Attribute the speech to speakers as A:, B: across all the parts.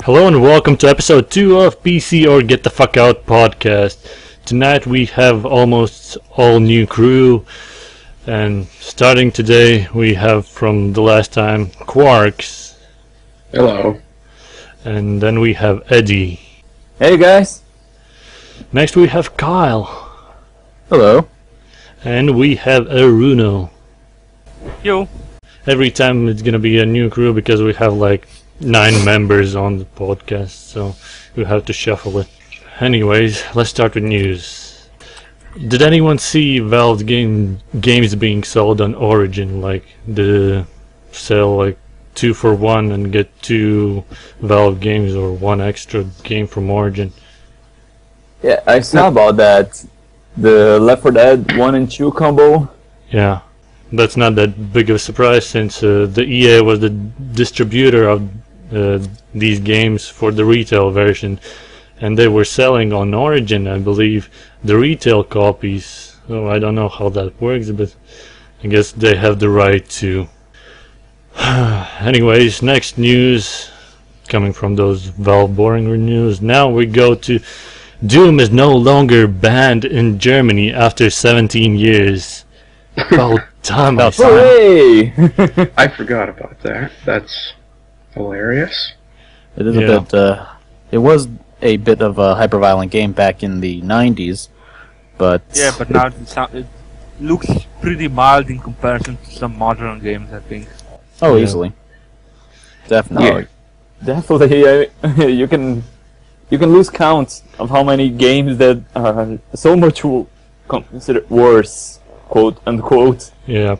A: Hello and welcome to episode 2 of PC or Get the Fuck Out podcast. Tonight we have almost all new crew, and starting today we have from the last time Qarx.
B: Hello.
A: And then we have Eddie.
C: Hey guys.
A: Next we have Kyle.
C: Hello.
A: And we have Erunno.
D: Yo.
A: Every time it's gonna be a new crew because we have like 9 members on the podcast, so we have to shuffle it. Anyways, let's start with news. Did anyone see Valve games being sold on Origin, like the sell like 2 for 1 and get 2 Valve games or 1 extra game from Origin?
C: Yeah, I saw about that. The Left 4 Dead 1 and 2 combo.
A: Yeah, that's not that big of a surprise since the EA was the distributor of these games for the retail version, and they were selling on Origin, I believe, the retail copies. So I don't know how that works, but I guess they have the right to. Anyways, next news coming from those Valve boring news. Now we go to Doom is no longer banned in Germany after 17 years. Oh, Thomas.
C: Hooray!
B: I forgot about that. That's hilarious.
E: It is a bit. It was a bit of a hyper-violent game back in the 90s, but
D: But now it looks pretty mild in comparison to some modern games, I think.
E: oh, easily, definitely.
C: Definitely, you can lose count of how many games that are so much considered worse, quote unquote.
A: Yeah.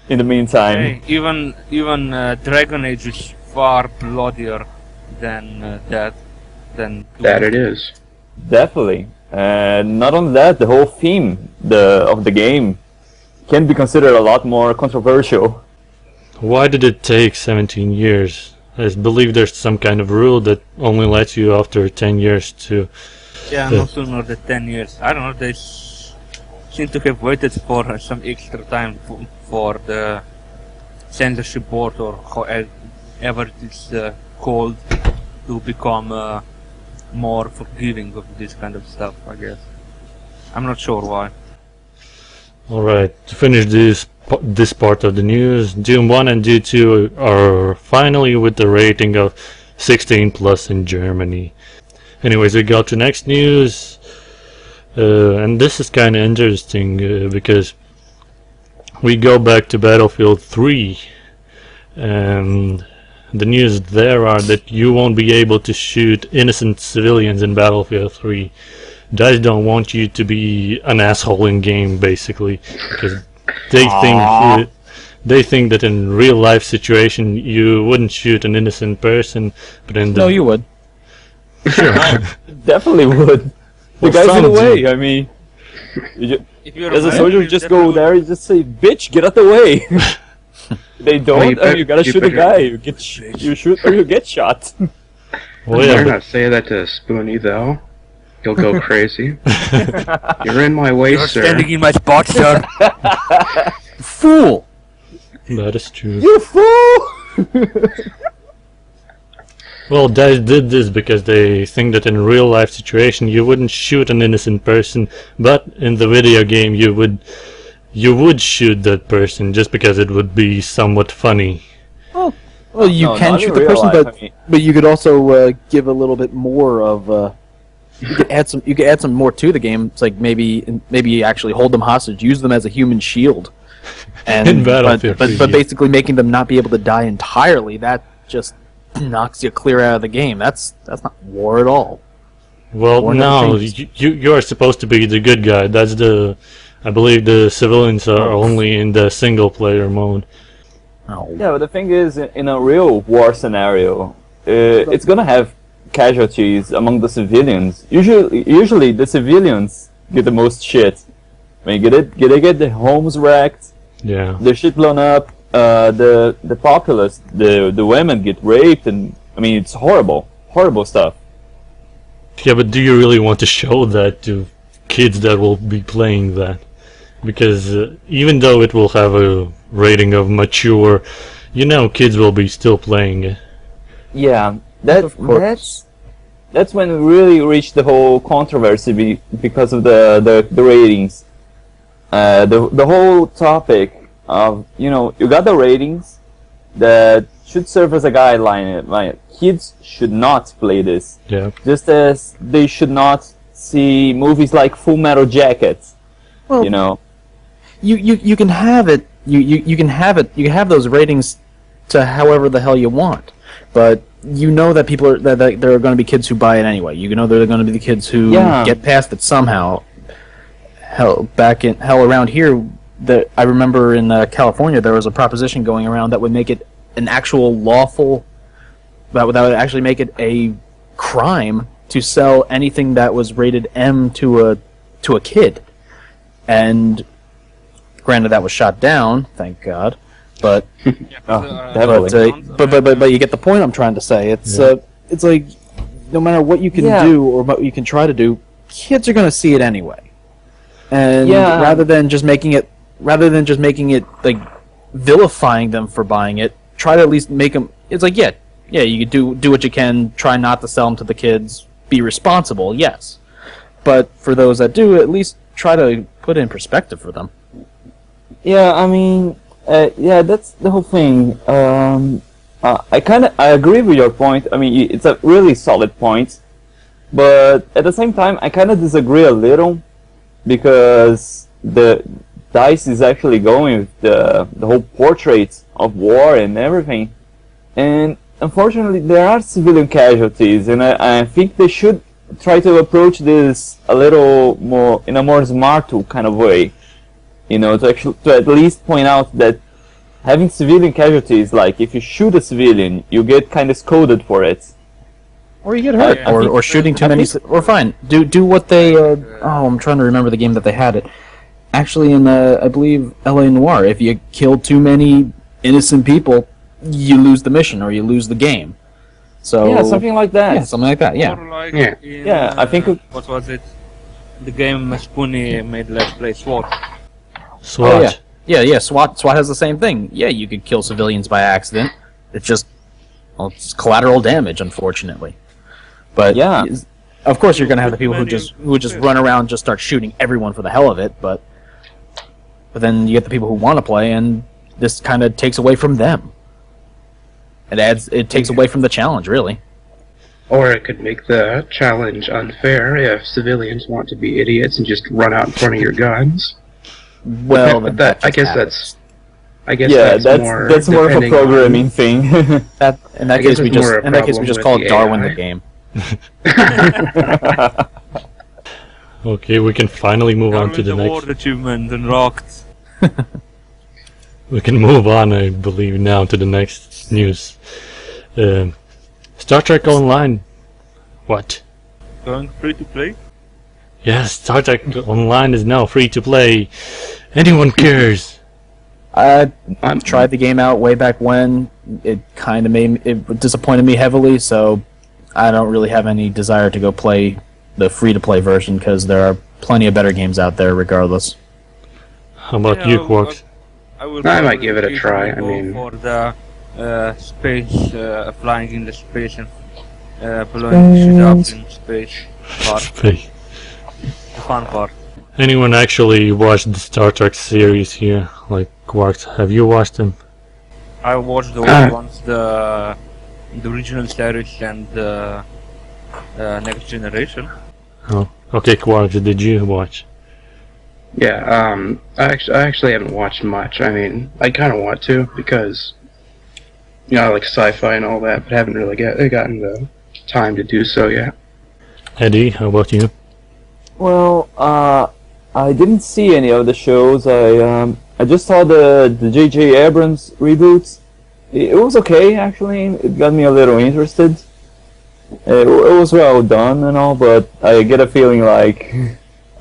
C: In the meantime,
D: Hey, even Dragon Age is far bloodier than that.
B: That it is.
C: definitely. And not only that, the whole theme of the game can be considered a lot more controversial.
A: Why did it take 17 years? I believe there's some kind of rule that only lets you after 10 years to...
D: Yeah, no sooner than 10 years. I don't know, they seem to have waited for some extra time for the censorship board, or however it is called, to become more forgiving of this kind of stuff, I guess. I'm not sure why.
A: Alright, to finish this part of the news, Doom 1 and Doom 2 are finally with the rating of 16 plus in Germany. Anyways, we go to next news, and this is kind of interesting because we go back to Battlefield 3, and the news there are that you won't be able to shoot innocent civilians in Battlefield 3. DICE don't want you to be an asshole in game, basically, because they think that in real life situation you wouldn't shoot an innocent person, but in the
E: No, you would.
A: sure.
C: Definitely would. The
A: Well,
C: guy's in the
A: some
C: way.
A: do.
C: I mean,
D: If you're
C: as a
D: man,
C: soldier,
D: you
C: just
D: definitely
C: go
D: would.
C: there and just say, "Bitch, get out the way." They don't.
B: Well,
C: You gotta
B: you
C: shoot the
B: better-
C: guy. You shoot or you get shot.
A: Well,
B: You
A: yeah,
B: better
A: but
B: not say that to Spoonie, though. He'll go crazy. You're in my way,
D: You're
B: sir.
D: standing in my spot, sir.
E: Fool!
A: that is true.
C: You fool!
A: Well, DICE did this because they think that in real life situation you wouldn't shoot an innocent person, but in the video game you would shoot that person just because it would be somewhat funny.
E: Well, you
C: No,
E: can
C: not in
E: shoot the
C: real
E: person,
C: life,
E: but
C: I mean-
E: but you could also give a little bit more of. You could add some more to the game. It's like maybe actually hold them hostage, use them as a human shield, and
A: In Battlefield
E: but
A: 3,
E: but
A: yeah.
E: basically making them not be able to die entirely. That just knocks you clear out of the game. That's not war at all.
A: Well,
E: Or never
A: no,
E: changed.
A: you are supposed to be the good guy. I believe the civilians are only in the single player mode.
E: Oh.
C: Yeah, but the thing is, in a real war scenario, it's gonna have casualties among the civilians. Usually the civilians get the most shit. I mean, they get their homes wrecked,
A: Yeah.
C: their shit blown up. The populace, the women get raped, and I mean, it's horrible stuff.
A: Yeah, but do you really want to show that to kids that will be playing that? Because even though it will have a rating of mature, you know, kids will be still playing it.
C: Yeah, That
E: Of course.
C: that's when we really reached the whole controversy because of the ratings. The whole topic of, you got the ratings that should serve as a guideline. Like, kids should not play this.
A: Yeah.
C: Just as they should not see movies like Full Metal Jacket.
E: Well, you can have it. You can have it. You can have those ratings to however the hell you want, but you know that people are that there are going to be kids who buy it anyway. You know there are going to be the kids who get past it somehow. Hell, around here, I remember in California there was a proposition going around that would make it an actual lawful. That would actually make it a crime to sell anything that was rated M to a kid, and granted that was shot down, thank God, but but you get the point I'm trying to say. It's like no matter what you can do or what you can try to do, kids are going to see it anyway, and rather than just making it like vilifying them for buying it, try to at least make them. It's like you do what you can, try not to sell them to the kids, be responsible, yes, but for those that do, at least try to put it in perspective for them.
C: Yeah, I mean, that's the whole thing. I agree with your point. I mean, it's a really solid point, but at the same time, I kind of disagree a little because the DICE is actually going with the whole portrait of war and everything, and unfortunately, there are civilian casualties, and I think they should try to approach this a little more in a more smart kind of way. To at least point out that having civilian casualties, like if you shoot a civilian, you get kind of scolded for it,
E: or you get hurt, or shooting too many. Or fine, do what they. I'm trying to remember the game that they had it. Actually, in I believe L.A. Noire, if you kill too many innocent people, you lose the mission or you lose the game. So
C: something like that.
E: Yeah, something like that. Yeah.
D: Or like
C: I think.
D: What was it? The game Spoonie made Let's Play SWAT.
A: SWAT.
E: Oh, yeah. SWAT has the same thing. Yeah, you could kill civilians by accident. It's just it's collateral damage, unfortunately. But of course you're gonna have the people who just run around and just start shooting everyone for the hell of it. But then you get the people who want to play, and this kind of takes away from them. It takes away from the challenge, really.
B: Or it could make the challenge unfair if civilians want to be idiots and just run out in front of your guns.
E: Well,
B: I guess that's more
C: of a programming thing.
E: In that case, we just call it Darwin the game.
A: Okay, we can finally move on to the next.
D: Award achievement unlocked.
A: We can move on, I believe, now to the next news. Star Trek Online. What?
D: Going free to play?
A: Yes, Star Trek Online is now free to play. Anyone cares?
E: I tried the game out way back when. It kind of disappointed me heavily, so I don't really have any desire to go play the free-to-play version because there are plenty of better games out there, regardless.
A: How about you, Qarx?
B: I might give it a try. I mean,
D: for the space, flying in the space and blowing shit up in space part. The fun part.
A: Anyone actually watched the Star Trek series here? Like Qarx, have you watched them?
D: I watched the old ones, the original series and the Next Generation.
A: Oh, okay, Qarx, did you watch?
B: Yeah, I actually haven't watched much. I mean, I kind of want to because, I like sci-fi and all that, but haven't really gotten the time to do so yet.
A: Eddie, how about you?
C: Well, I didn't see any of the shows. I just saw the J.J. Abrams reboots. It was okay, actually. It got me a little interested. It was well done and all, but I get a feeling like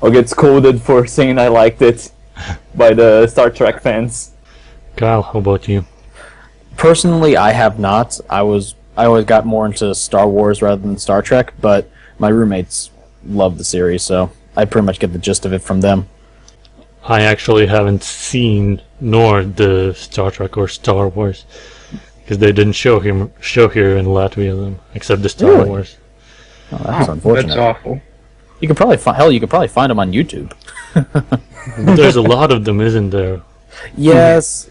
C: I'll get scolded for saying I liked it by the Star Trek fans.
A: Kyle, how about you?
E: Personally, I have not. I always got more into Star Wars rather than Star Trek, but my roommates love the series, so I pretty much get the gist of it from them.
A: I actually haven't seen nor the Star Trek or Star Wars. because they didn't show here in Latvia them, except the Star
E: Really?
A: Wars.
E: Oh, that's unfortunate.
B: That's awful.
E: You could probably you could probably find them on YouTube.
A: But there's a lot of them, isn't there?
E: Yes.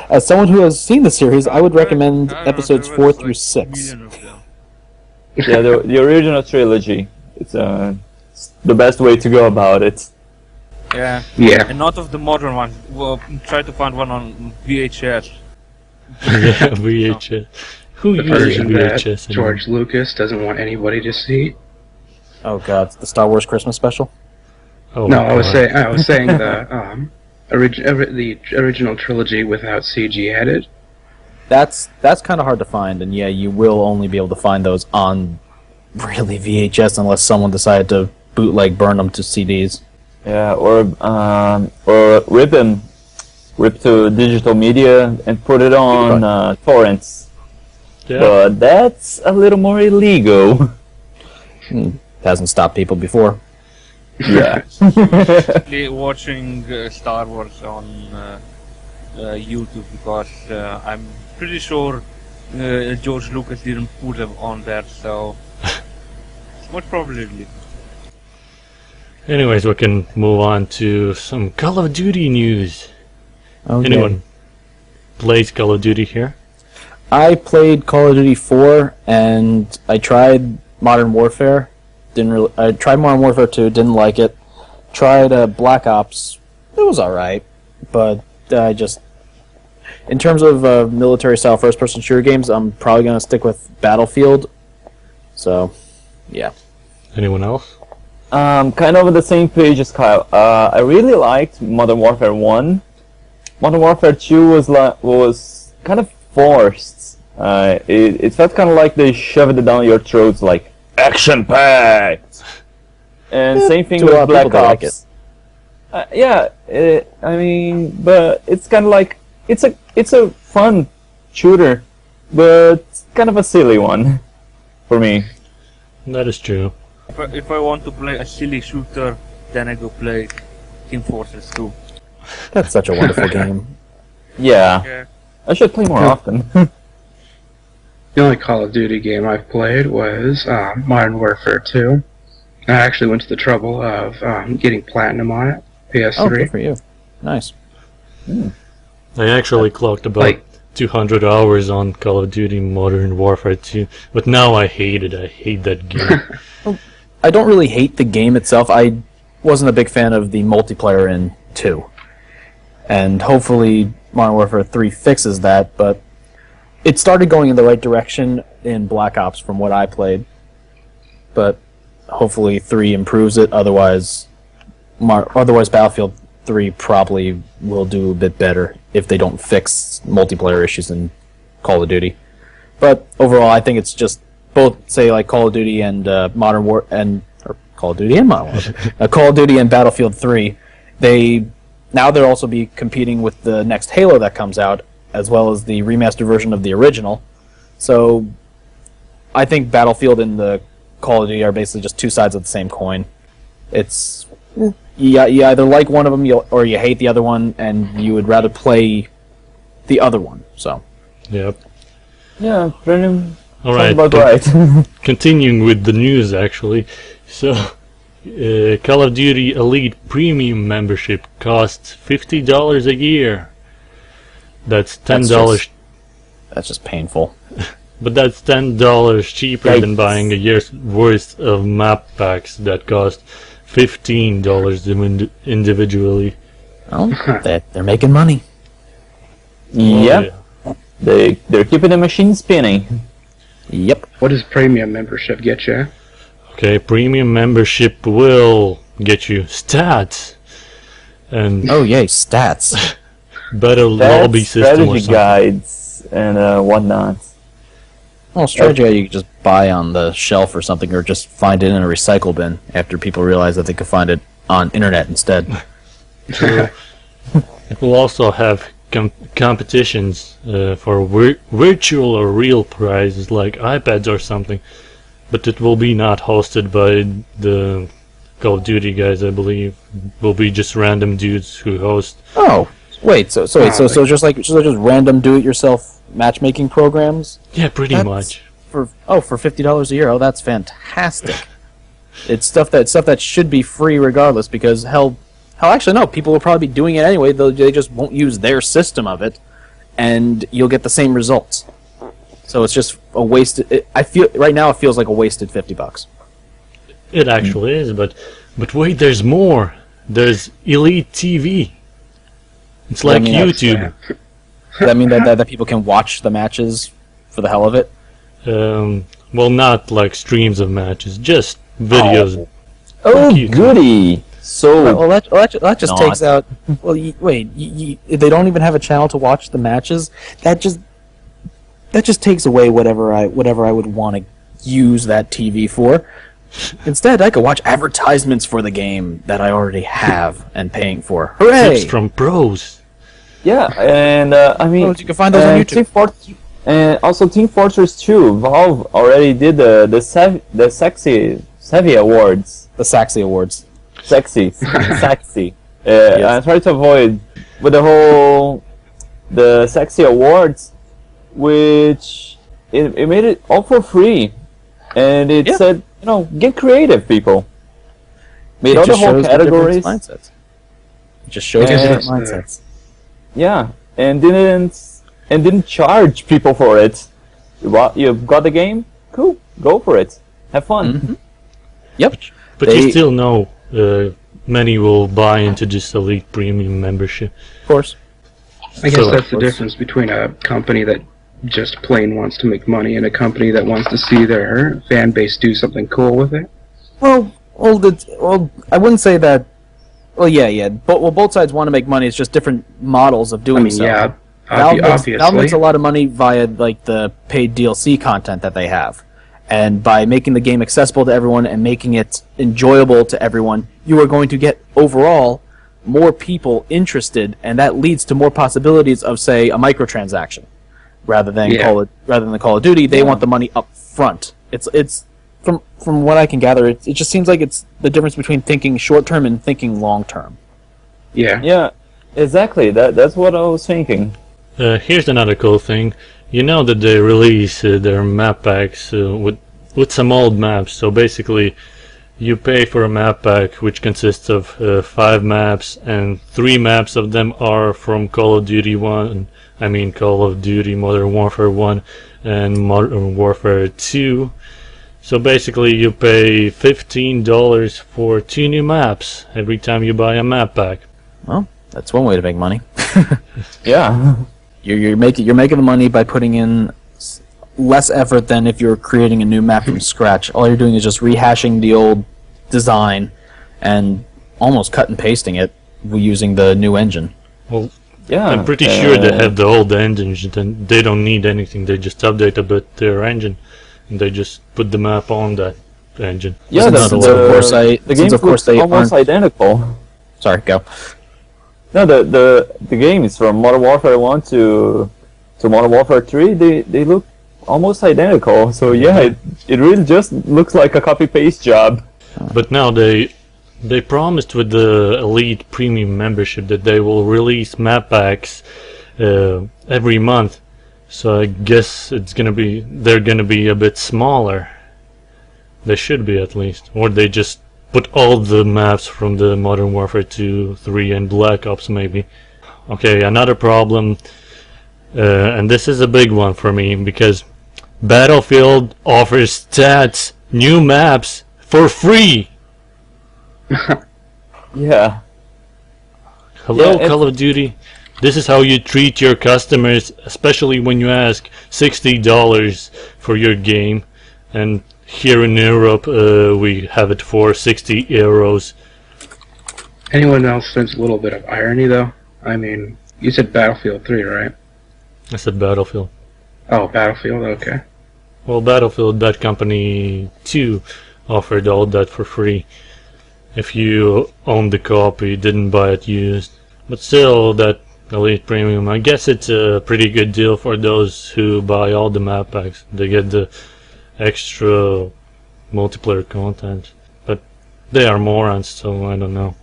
E: As someone who has seen the series, I would recommend
D: I don't know,
E: episodes
D: there
E: 4
D: was,
E: through
D: like,
E: 6.
D: million of them.
C: Yeah, the original trilogy. It's the best way to go about it.
D: Yeah.
B: Yeah.
D: And not of the modern ones. Well, try to find one on VHS.
A: Yeah, VHS. Who
B: The
A: uses
B: version that
A: VHS anymore?
B: George Lucas doesn't want anybody to see.
E: Oh god, the Star Wars Christmas special?
A: Oh,
B: No, I was
A: God.
B: saying the the original trilogy without CG added.
E: That's kind of hard to find, and yeah, you will only be able to find those on really VHS unless someone decided to bootleg burn them to CDs.
C: Yeah, or rip to digital media and put it on torrents.
A: Yeah.
C: But that's a little more illegal.
E: Hasn't stopped people before.
C: Yeah.
D: Actually watching Star Wars on YouTube because I'm pretty sure George Lucas didn't put them on there, so most probably.
A: Anyways, we can move on to some Call of Duty news.
E: Okay.
A: Anyone plays Call of Duty here?
E: I played Call of Duty 4, and I tried Modern Warfare. I tried Modern Warfare 2, didn't like it. Tried Black Ops. It was alright, but I just... In terms of military-style first-person shooter games, I'm probably going to stick with Battlefield. So, yeah.
A: Anyone else?
C: Kind of on the same page as Kyle. I really liked Modern Warfare 1. Modern Warfare 2 was kind of forced. It felt kind of like they shoved it down your throats, like action packed. And same thing
E: to a lot
C: with
E: of people
C: Black
E: that
C: Ops. I mean, but it's kind of like it's a fun shooter, but kind of a silly one for me.
A: That is true.
D: If I want to play a silly shooter, then I go play Team Fortress 2.
E: That's such a wonderful game.
C: Yeah,
D: Yeah.
C: I should play more often.
B: The only Call of Duty game I've played was Modern Warfare 2. I actually went to the trouble of getting platinum on it, PS3.
E: Oh, good for you. Nice.
A: I actually clocked about
B: Like-
A: 200 hours on Call of Duty Modern Warfare 2, but now I hate it. I hate that game.
E: I don't really hate the game itself. I wasn't a big fan of the multiplayer in 2. And hopefully Modern Warfare 3 fixes that, but it started going in the right direction in Black Ops from what I played. But hopefully 3 improves it, otherwise Battlefield 3 probably will do a bit better if they don't fix multiplayer issues in Call of Duty. But overall, I think it's just both, say, like Call of Duty and Call of Duty and Modern Warfare, Call of Duty and Battlefield 3. They'll also be competing with the next Halo that comes out, as well as the remastered version of the original. So I think Battlefield and the Call of Duty are basically just two sides of the same coin. It's you either like one of them or you hate the other one, and you would rather play the other one. So
A: Yep.
C: Yeah, pretty
A: All right.
C: about right.
A: Continuing with the news, actually. So, Call of Duty Elite Premium membership costs $50 a year. That's $10.
E: that's just painful.
A: But that's $10 cheaper than
C: Yikes.
A: buying a year's worth of map packs that cost $15 individually.
E: Well, they're making money.
C: Yep,
A: Oh,
C: they're keeping the machine spinning.
E: Yep.
B: What does premium membership get you?
A: Okay, premium membership will get you stats and
E: Oh yay, stats.
A: better
C: That's
A: lobby system or
C: strategy
A: something.
C: guides and whatnot.
E: Well, strategy you could just buy on the shelf or something, or just find it in a recycle bin after people realize that they could find it on internet instead.
A: It will also have competitions for virtual or real prizes like iPads or something, but it will be not hosted by the Call of Duty guys, I believe. Will be just random dudes who host.
E: Oh, Wait, so just random do-it-yourself matchmaking programs?
A: Yeah, pretty much.
E: For $50 a year. Oh, that's fantastic. It's stuff that should be free regardless, because hell, actually no, people will probably be doing it anyway. They just won't use their system of it, and you'll get the same results. So it's just a wasted. I feel right now it feels like a wasted $50.
A: It actually is, but wait, there's more. There's Elite TV. It's like YouTube.
E: Does that mean that people can watch the matches for the hell of it?
A: Well, not like streams of matches, just videos.
C: Oh,
A: YouTube.
C: goody! So
E: Well, that just takes out. Well, they don't even have a channel to watch the matches. That just takes away whatever I would want to use that TV for. Instead, I could watch advertisements for the game that I already have and paying for. Hooray!
A: Tips from pros.
C: yeah, and I mean,
E: you can find those on YouTube.
C: Also, Team Fortress 2, Valve already did the Savvy Awards.
E: The Saxy Awards.
C: Sexy. I try to avoid with the Sexy Awards, which it made it all for free, and it said, get creative, people. Made all the whole categories.
E: It just shows different mindsets.
C: Yeah, and didn't charge people for it. You've got the game? Cool, go for it. Have fun.
E: Mm-hmm. Yep.
A: But you still know many will buy into this Elite Premium membership.
E: Of course.
B: I guess that's the difference between a company that just plain wants to make money and a company that wants to see their fan base do something cool with it.
E: Well, I wouldn't say that. Well, yeah. But both sides want to make money. It's just different models of doing so.
B: Yeah,
E: Valve makes a lot of money via like the paid DLC content that they have, and by making the game accessible to everyone and making it enjoyable to everyone, you are going to get overall more people interested, and that leads to more possibilities of, say, a microtransaction rather than the Call of Duty. They want the money up front. It's from what I can gather, it just seems like it's the difference between thinking short term and thinking long term.
C: Yeah, exactly. That's what I was thinking.
A: Here's another cool thing. You know that they release their map packs with some old maps. So basically, you pay for a map pack which consists of 5 maps, and 3 maps of them are from Call of Duty 1. I mean Call of Duty Modern Warfare 1 and Modern Warfare 2. So basically, you pay $15 for 2 new maps every time you buy a map pack.
E: Well, that's one way to make money.
C: Yeah.
E: You're making the money by putting in less effort than if you're creating a new map from scratch. All you're doing is just rehashing the old design and almost cut and pasting it using the new engine.
A: Well,
C: Yeah.
A: I'm pretty sure they have the old engines, and they don't need anything. They just update a bit their engine, and they just put the map on that engine.
C: Yeah, the games look almost identical.
E: Sorry, go.
C: No, the games from Modern Warfare 1 to Modern Warfare 3, they look almost identical. So yeah, it really just looks like a copy-paste job.
A: But now they promised with the Elite Premium membership that they will release map packs every month. So I guess they're gonna be a bit smaller. They should be, at least, or they just put all the maps from the Modern Warfare 2, 3, and Black Ops maybe. Okay, another problem, and this is a big one for me, because Battlefield offers stats, new maps, for free!
C: Yeah.
A: Hello,
C: Yeah,
A: Call of Duty. This is how you treat your customers, especially when you ask $60 for your game, and here in Europe we have it for 60 euros.
B: Anyone else sense a little bit of irony, though? I mean, you said Battlefield 3, right?
A: I said Battlefield.
B: Oh, Battlefield, okay.
A: Well, Battlefield Bad Company 2 offered all that for free if you owned the copy, didn't buy it used. But still, that Elite Premium, I guess it's a pretty good deal for those who buy all the map packs. They get the extra multiplayer content. But they are morons, so I don't know.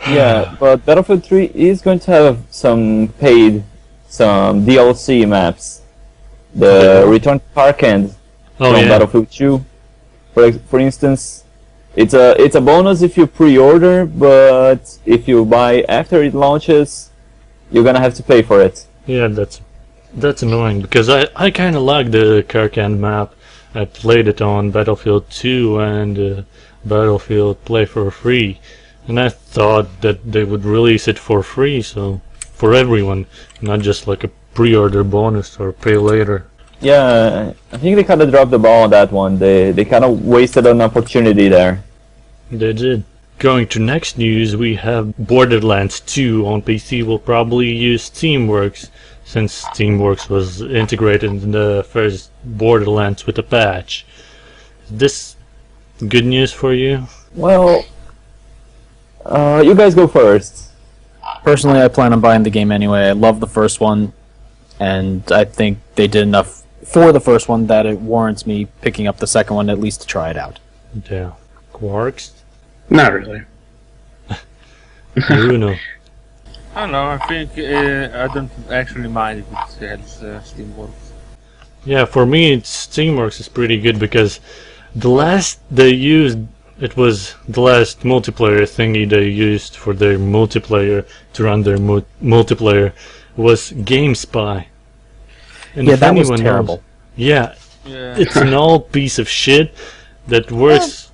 C: Yeah, but Battlefield 3 is going to have some DLC maps. The Return to Qarx
A: Oh
C: from
A: yeah.
C: Battlefield 2, for instance. It's a bonus if you pre-order, but if you buy after it launches, you're gonna have to pay for it.
A: Yeah, that's annoying because I kind of like the Qarx map. I played it on Battlefield 2 and Battlefield Play for free, and I thought that they would release it for free, so for everyone, not just like a pre-order bonus or pay later.
C: Yeah, I think they kind of dropped the ball on that one. They kind of wasted an opportunity there.
A: They did. Going to next news, we have Borderlands 2 on PC will probably use Steamworks, since Steamworks was integrated in the first Borderlands with a patch. Is this good news for you?
C: Well, you guys go first.
E: Personally, I plan on buying the game anyway. I love the first one, and I think they did enough for the first one that it warrants me picking up the second one at least to try it out.
A: Yeah. Qarx?
B: Not really.
A: Erunno.
D: I don't know, I think I don't actually mind if it has Steamworks.
A: Yeah, for me, Steamworks is pretty good because the last they used, it was the last multiplayer thingy they used for their multiplayer to run their multiplayer was GameSpy. And
E: Yeah,
A: if
E: that was
A: anyone
E: terrible.
A: knows- yeah,
D: Yeah.
A: it's an old piece of shit that works.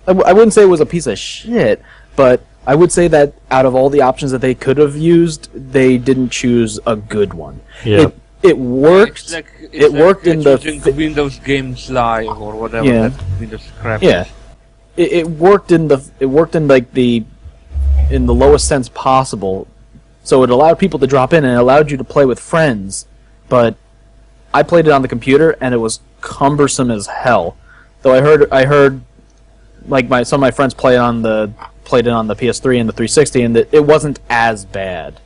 E: I wouldn't say it was a piece of shit, but I would say that out of all the options that they could have used, they didn't choose a good one.
A: Yeah.
E: It worked.
D: It's like,
E: it worked in the
D: choosing Windows Games Live or whatever
E: Yeah.
D: that Windows crap
E: Yeah.
D: is.
E: It worked in the lowest sense possible. So it allowed people to drop in and it allowed you to play with friends, but I played it on the computer and it was cumbersome as hell. Though I heard like some of my friends played it on the PS3 and the 360, and it wasn't as bad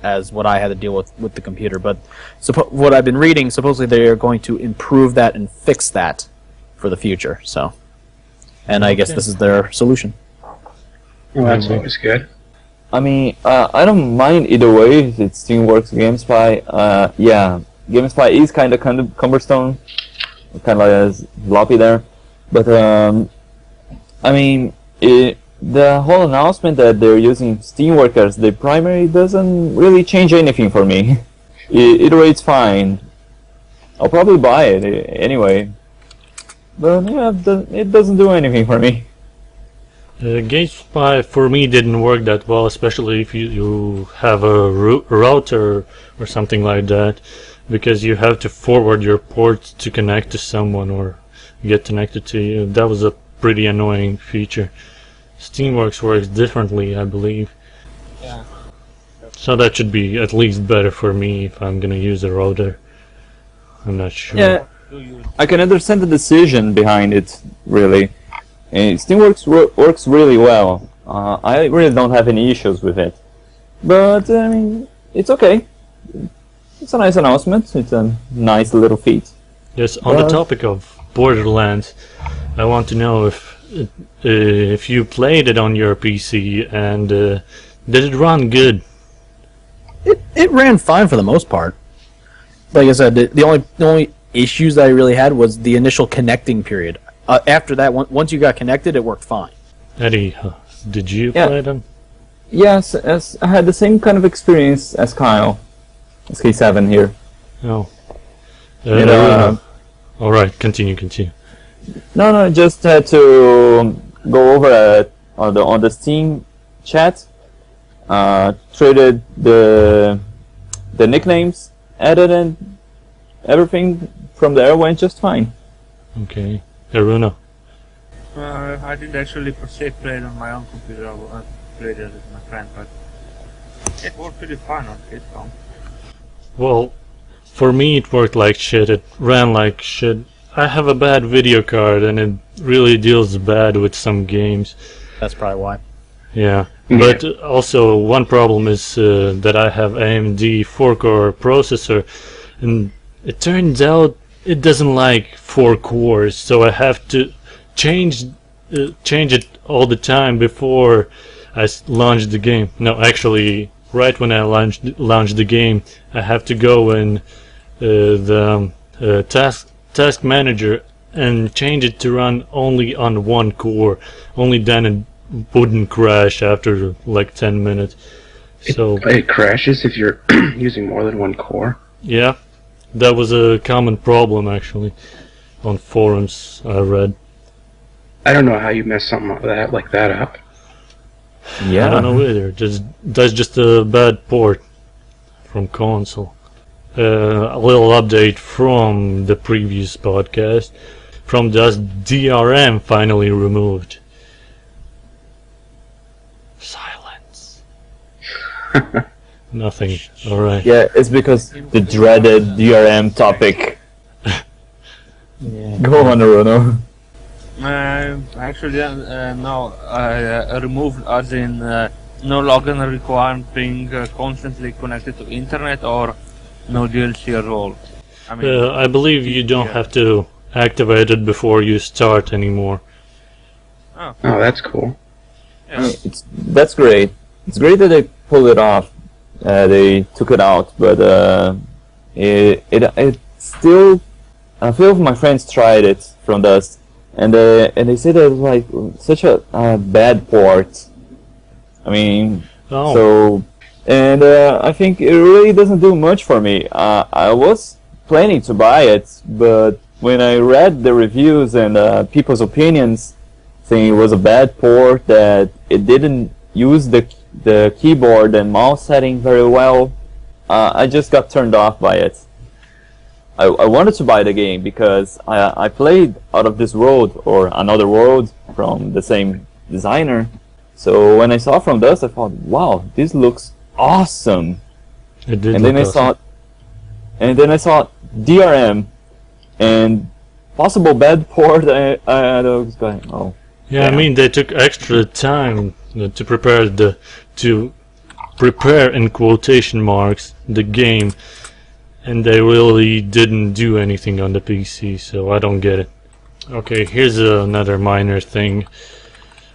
E: as what I had to deal with the computer. But what I've been reading, supposedly they are going to improve that and fix that for the future. So, and I guess this is their solution.
B: Well, that's always good.
C: I mean, I don't mind either way. If it's Steamworks, GameSpy. Yeah, GameSpy is kind of cumbersome, kind of like as floppy there. But I mean, the whole announcement that they're using Steamworks as the primary doesn't really change anything for me. Either way, it's fine. I'll probably buy it anyway. But yeah, it doesn't do anything for me.
A: GameSpy for me didn't work that well, especially if you have a router or something like that, because you have to forward your port to connect to someone or get connected to you. That was a pretty annoying feature. Steamworks works differently, I believe.
D: Yeah.
A: So that should be at least better for me if I'm gonna use a router. I'm not sure.
C: Yeah, I can understand the decision behind it, really. Steamworks works really well. I really don't have any issues with it. But, I mean, it's okay. It's a nice announcement. It's a nice little feat.
A: Yes, on the topic of Borderlands, I want to know if you played it on your PC and did it run good?
E: It ran fine for the most part. Like I said, the only issues that I really had was the initial connecting period. After that, once you got connected, it worked fine.
A: Eddie, did you play them?
C: Yes, as I had the same kind of experience as Kyle. SK7 here.
A: No.
C: Oh.
A: Alright, continue.
C: No, just had to go over on the Steam chat, traded the nicknames, added, and everything from there went just fine.
A: Okay. Erunno.
D: I didn't actually per se play it on my own computer. I played it with my friend, but it worked pretty fine on his phone.
A: Well, for me it worked like shit. It ran like shit. I have a bad video card and it really deals bad with some games.
E: That's probably why.
A: Yeah. But also one problem is that I have AMD 4-core processor, and it turns out it doesn't like 4 cores, so I have to change it all the time before launched the game. No, actually, right when I launched the game, I have to go in the task manager and change it to run only on one core. Only then it wouldn't crash after like 10 minutes. So
B: it crashes if you're using more than one core.
A: yeah, that was a common problem actually on forums I read.
B: I don't know how you mess something like that up.
C: Yeah.
A: I don't know either. That's just a bad port from console. A little update from the previous podcast. From Dust, DRM finally removed. Silence. Nothing. Alright.
C: Yeah, it's because the dreaded DRM topic.
E: Yeah.
C: Go on, Erunno.
D: Actually, no. Removed as in no login required being constantly connected to internet or no DLC at all. I mean,
A: I believe you don't
D: yeah.
A: have to activate it before you start anymore.
B: Oh, that's cool.
D: yeah.
C: That's great. It's great that they pulled it off. They took it out, but it still. A few of my friends tried it from Dust, and they said it was like such a bad port. I mean,
A: Oh,
C: so, and I think it really doesn't do much for me. I was planning to buy it, but when I read the reviews and people's opinions, saying it was a bad port, that it didn't use the keyboard and mouse setting very well, I just got turned off by it. I wanted to buy the game because I played Out of This World or Another World from the same designer. So when I saw From Dust, I thought, wow, this looks awesome.
A: it did.
C: And then
A: look awesome.
C: I saw DRM and possible bad port. I was going, oh.
A: Yeah, I mean they took extra time to prepare in quotation marks the game, and they really didn't do anything on the PC, so I don't get it. Okay, here's another minor thing.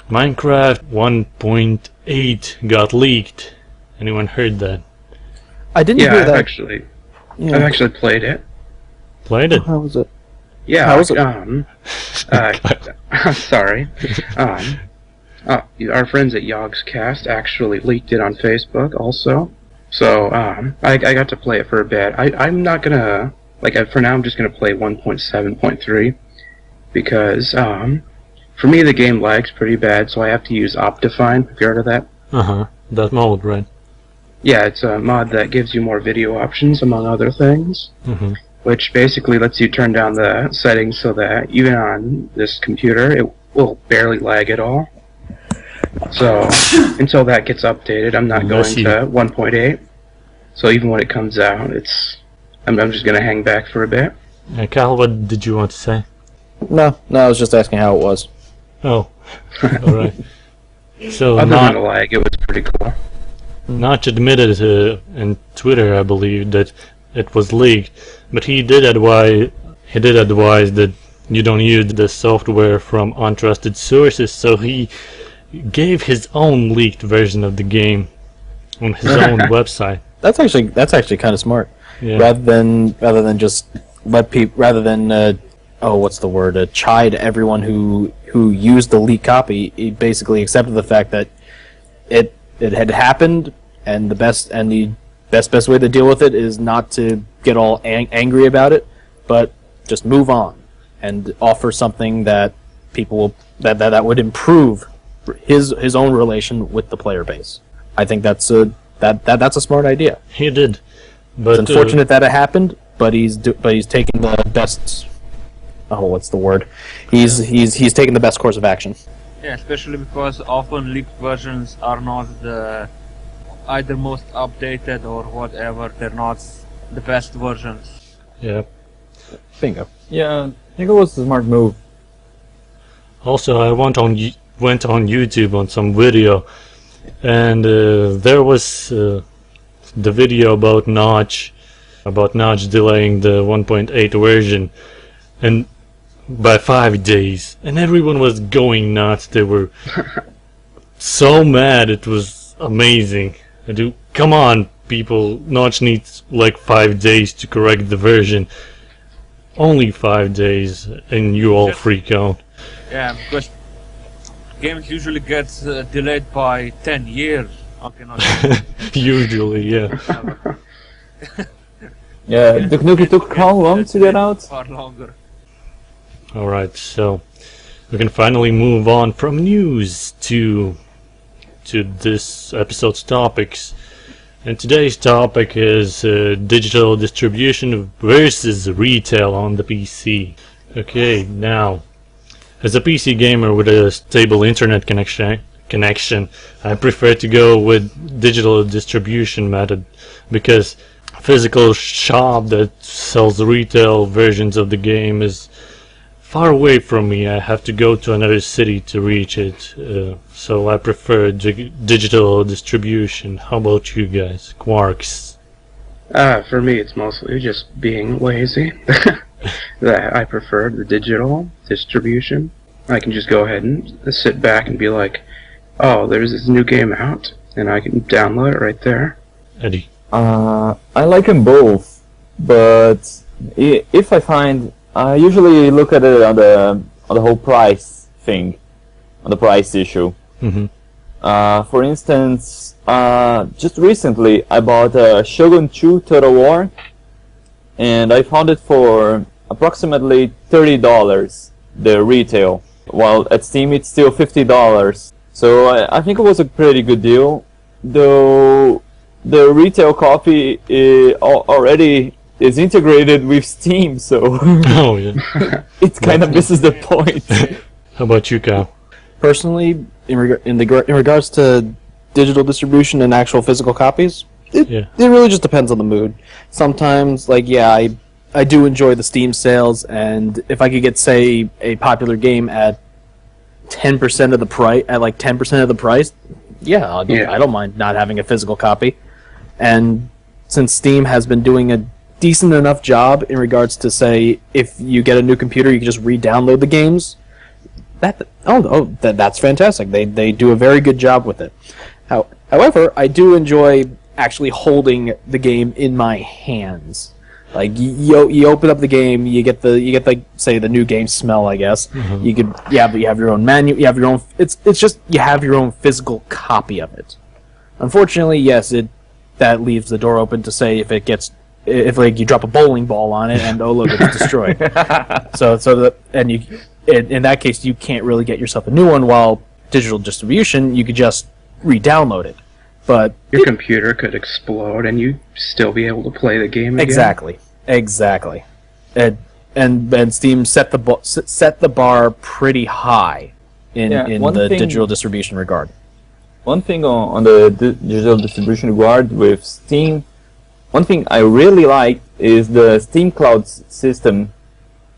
A: Minecraft 1.8 got leaked. Anyone heard that?
E: I didn't
B: Yeah,
E: hear
B: I've
E: that.
B: actually played it.
A: Played it?
E: How was it?
B: Yeah.
E: How was it?
B: Sorry. Our friends at Yogscast actually leaked it on Facebook also. So I got to play it for a bit. I'm not gonna for now. I'm just gonna play 1.7.3 because for me the game lags pretty bad. So I have to use Optifine. Have you heard of that?
A: That mode, right?
B: Yeah, it's a mod that gives you more video options among other things. Which basically lets you turn down the settings so that even on this computer it will barely lag at all. So until that gets updated, I'm not going to 1.8. So even when it comes out, I'm just gonna hang back for a bit.
A: Cal, what did you want to say?
E: No, I was just asking how it was.
A: Oh, alright. So
B: Other than the lag, it was pretty cool.
A: Notch admitted in Twitter, I believe, that it was leaked, but he did advise that you don't use the software from untrusted sources, so he gave his own leaked version of the game on his own website.
E: That's actually kind of smart.
A: Yeah.
E: Rather than just chide everyone who used the leaked copy. He basically accepted the fact that it had happened, and the best way to deal with it is not to get all angry about it, but just move on and offer something that that would improve his own relation with the player base. I think that's a smart idea.
A: He did, but
E: It's unfortunate that it happened, but he's taking the best. Oh, what's the word? He's taking the best course of action.
D: Yeah, especially because often leaked versions are not the either most updated or whatever. They're not the best versions.
A: yeah.
E: Bingo.
C: Yeah, I think it was a smart move.
A: Also, I went on YouTube on some video, and there was the video about Notch delaying the 1.8 version, and by 5 days, and everyone was going nuts. They were so mad. It was amazing. Come on, people. Notch needs like 5 days to correct the version. Only 5 days, and you all freak out.
D: Yeah, because games usually get delayed by 10 years. Okay, not
A: Usually, yeah.
C: Yeah, Duke Nukem took how long to get out?
D: Far longer.
A: Alright, so we can finally move on from news to this episode's topics. And today's topic is digital distribution versus retail on the PC. Okay, now, as a PC gamer with a stable internet connection, I prefer to go with digital distribution method, because a physical shop that sells retail versions of the game is far away from me. I have to go to another city to reach it, so I prefer digital distribution. How about you guys? Qarx?
B: For me, it's mostly just being lazy. That I prefer the digital distribution. I can just go ahead and sit back and be like, oh, there's this new game out, and I can download it right there.
A: Eddie?
C: I like them both, but if I find, I usually look at it on the whole price thing, on the price issue.
A: Mm-hmm.
C: For instance, just recently I bought Shogun 2 Total War, and I found it for approximately $30, the retail, while at Steam it's still $50. So I think it was a pretty good deal, though the retail copy already is integrated with Steam, so
A: Oh, yeah.
C: it kind of misses the point.
A: How about you, Kyle?
E: Personally, in regards to digital distribution and actual physical copies, it really just depends on the mood. Sometimes, like, yeah, I do enjoy the Steam sales, and if I could get, say, a popular game at 10% of the price, at like 10% of the price, yeah, I don't mind not having a physical copy. And since Steam has been doing a decent enough job in regards to, say, if you get a new computer, you can just re-download the games. That's fantastic. They do a very good job with it. However, I do enjoy actually holding the game in my hands. Like you open up the game, you get the say the new game smell, I guess.
A: Mm-hmm.
E: But you have your own menu, you have your own. It's just you have your own physical copy of it. Unfortunately, yes, that leaves the door open to say if like you drop a bowling ball on it and look, it's destroyed. In that case you can't really get yourself a new one. While digital distribution, you could just re-download it. But
B: your computer could explode and you still be able to play the game again.
E: Exactly. And Steam set the bar pretty high in the digital distribution regard.
C: One thing on the digital distribution regard with Steam, one thing I really like is the Steam Cloud system,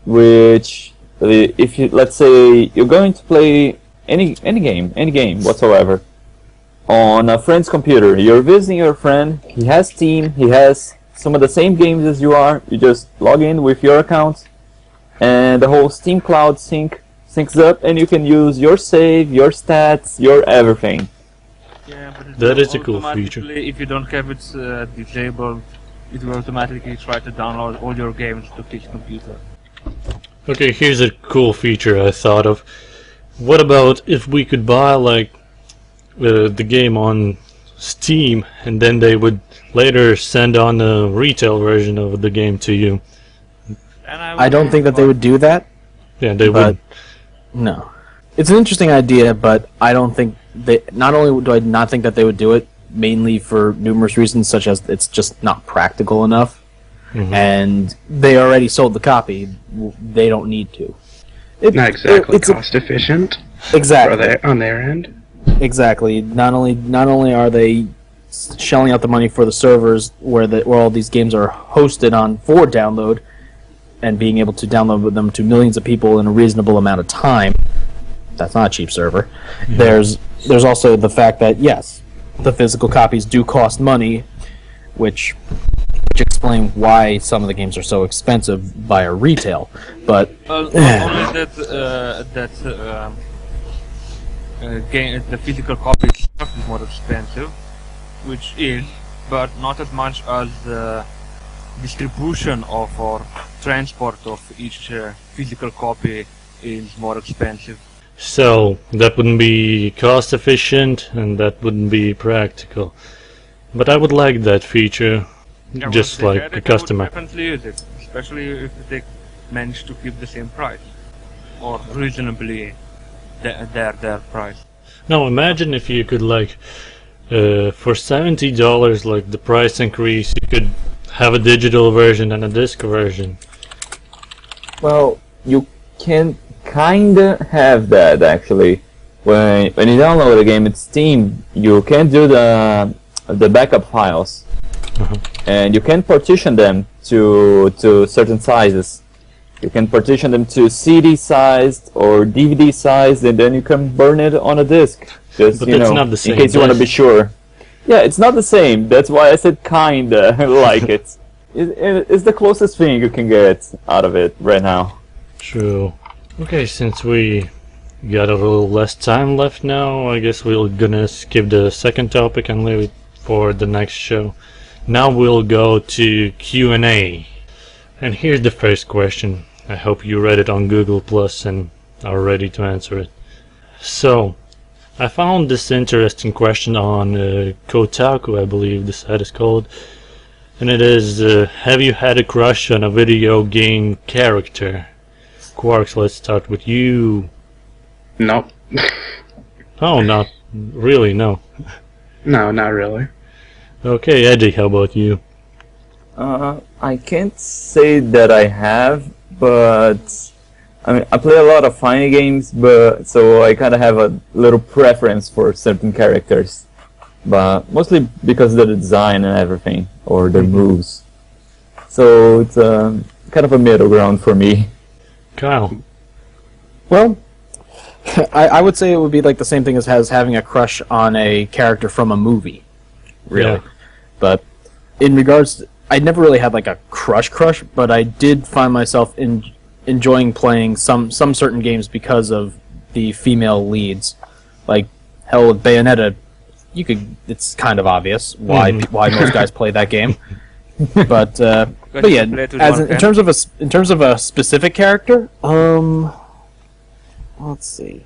C: which if you, let's say you're going to play any game whatsoever on a friend's computer, you're visiting your friend, he has Steam, he has some of the same games as you are, you just log in with your account and the whole Steam Cloud syncs up, and you can use your save, your stats, your everything.
D: Yeah, but
A: that is a cool feature.
D: If you don't have it disabled, it will automatically try to download all your games to this computer.
A: Okay, here's a cool feature I thought of. What about if we could buy like the game on Steam, and then they would later send on a retail version of the game to you?
E: I don't think that they would do that.
A: Yeah, they would.
E: No. It's an interesting idea, but I don't think not only do I not think that they would do it, mainly for numerous reasons, such as it's just not practical enough, and they already sold the copy. They don't need to.
B: Not exactly cost efficient.
E: Exactly.
B: On their end.
E: Exactly. Not only are they shelling out the money for the servers where all these games are hosted on for download, and being able to download them to millions of people in a reasonable amount of time. That's not a cheap server. Yeah. There's also the fact that yes, the physical copies do cost money, which explain why some of the games are so expensive via retail. But
D: only that the physical copy itself is more expensive, which is, but not as much as the distribution of or transport of each physical copy is more expensive.
A: So that wouldn't be cost efficient and that wouldn't be practical. But I would like that feature,
D: Yeah,
A: just
D: well, if they
A: like
D: had
A: a
D: it,
A: customer.
D: I would definitely use it, especially if they manage to keep the same price, or reasonably their price.
A: Now imagine if you could like, for $70, like the price increase, you could have a digital version and a disc version.
C: Well, you can kinda have that actually. When you download a game in Steam, you can do the backup files, and you can partition them to certain sizes. You can partition them to CD sized or DVD sized, and then you can burn it on a disc. Just
A: But
C: you
A: that's
C: know,
A: not the same,
C: in case you want to
A: does
C: be
A: it?
C: sure. Yeah, it's not the same. That's why I said kinda like it. It's the closest thing you can get out of it right now.
A: True. Okay, since we got a little less time left now, I guess we're gonna skip the second topic and leave it for the next show. Now we'll go to Q&A. And here's the first question. I hope you read it on Google Plus and are ready to answer it. So, I found this interesting question on Kotaku, I believe the site is called. And it is, have you had a crush on a video game character? Qarx, let's start with you.
B: Nope.
A: Oh, not really, no.
B: No, not really.
A: Okay, Eddie, how about you?
C: I can't say that I have, but I mean, I play a lot of fighting games, but so I kind of have a little preference for certain characters, but mostly because of the design and everything, or the moves. So it's kind of a middle ground for me.
A: Kyle.
E: Well, I would say it would be like the same thing as having a crush on a character from a movie, really.
A: Yeah.
E: But in regards to, I never really had like a crush, but I did find myself enjoying playing some certain games because of the female leads. Like, hell, with Bayonetta, it's kind of obvious why most guys play that game. But yeah, in terms of a specific character, let's see.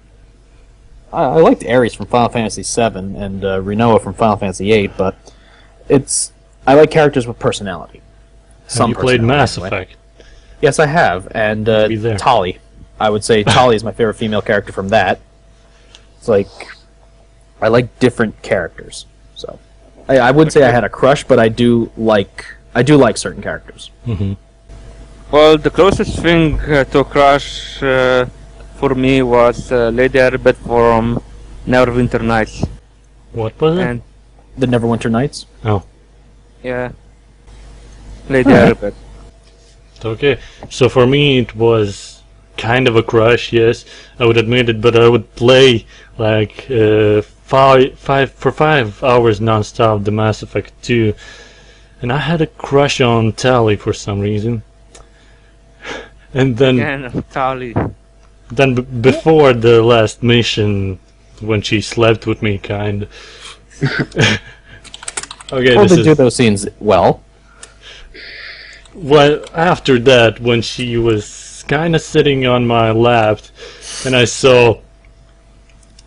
E: I liked Ares from Final Fantasy VII and Rinoa from Final Fantasy VIII, but I like characters with personality.
A: Have you played Mass
E: anyway.
A: Effect?
E: Yes, I have, and
A: Be there.
E: Tali. I would say Tali is my favorite female character from that. It's like I like different characters, so I wouldn't say I had a crush, but I do like certain characters.
A: Mm-hmm.
D: Well, the closest thing to a crush for me was Lady Herbis from Neverwinter Nights.
A: What was it?
D: And
E: The Neverwinter Nights.
A: Oh,
D: yeah, Lady Herbis.
A: okay. So for me it was kind of a crush, yes, I would admit it, but I would play like 5 hours non-stop the Mass Effect 2, and I had a crush on Tali for some reason. And then
D: Again, Tali.
A: before the last mission, when she slept with me, kind. Okay,
E: Well,
A: this
E: they do
A: is
E: those scenes well.
A: well after that, when she was kind of sitting on my lap, and I saw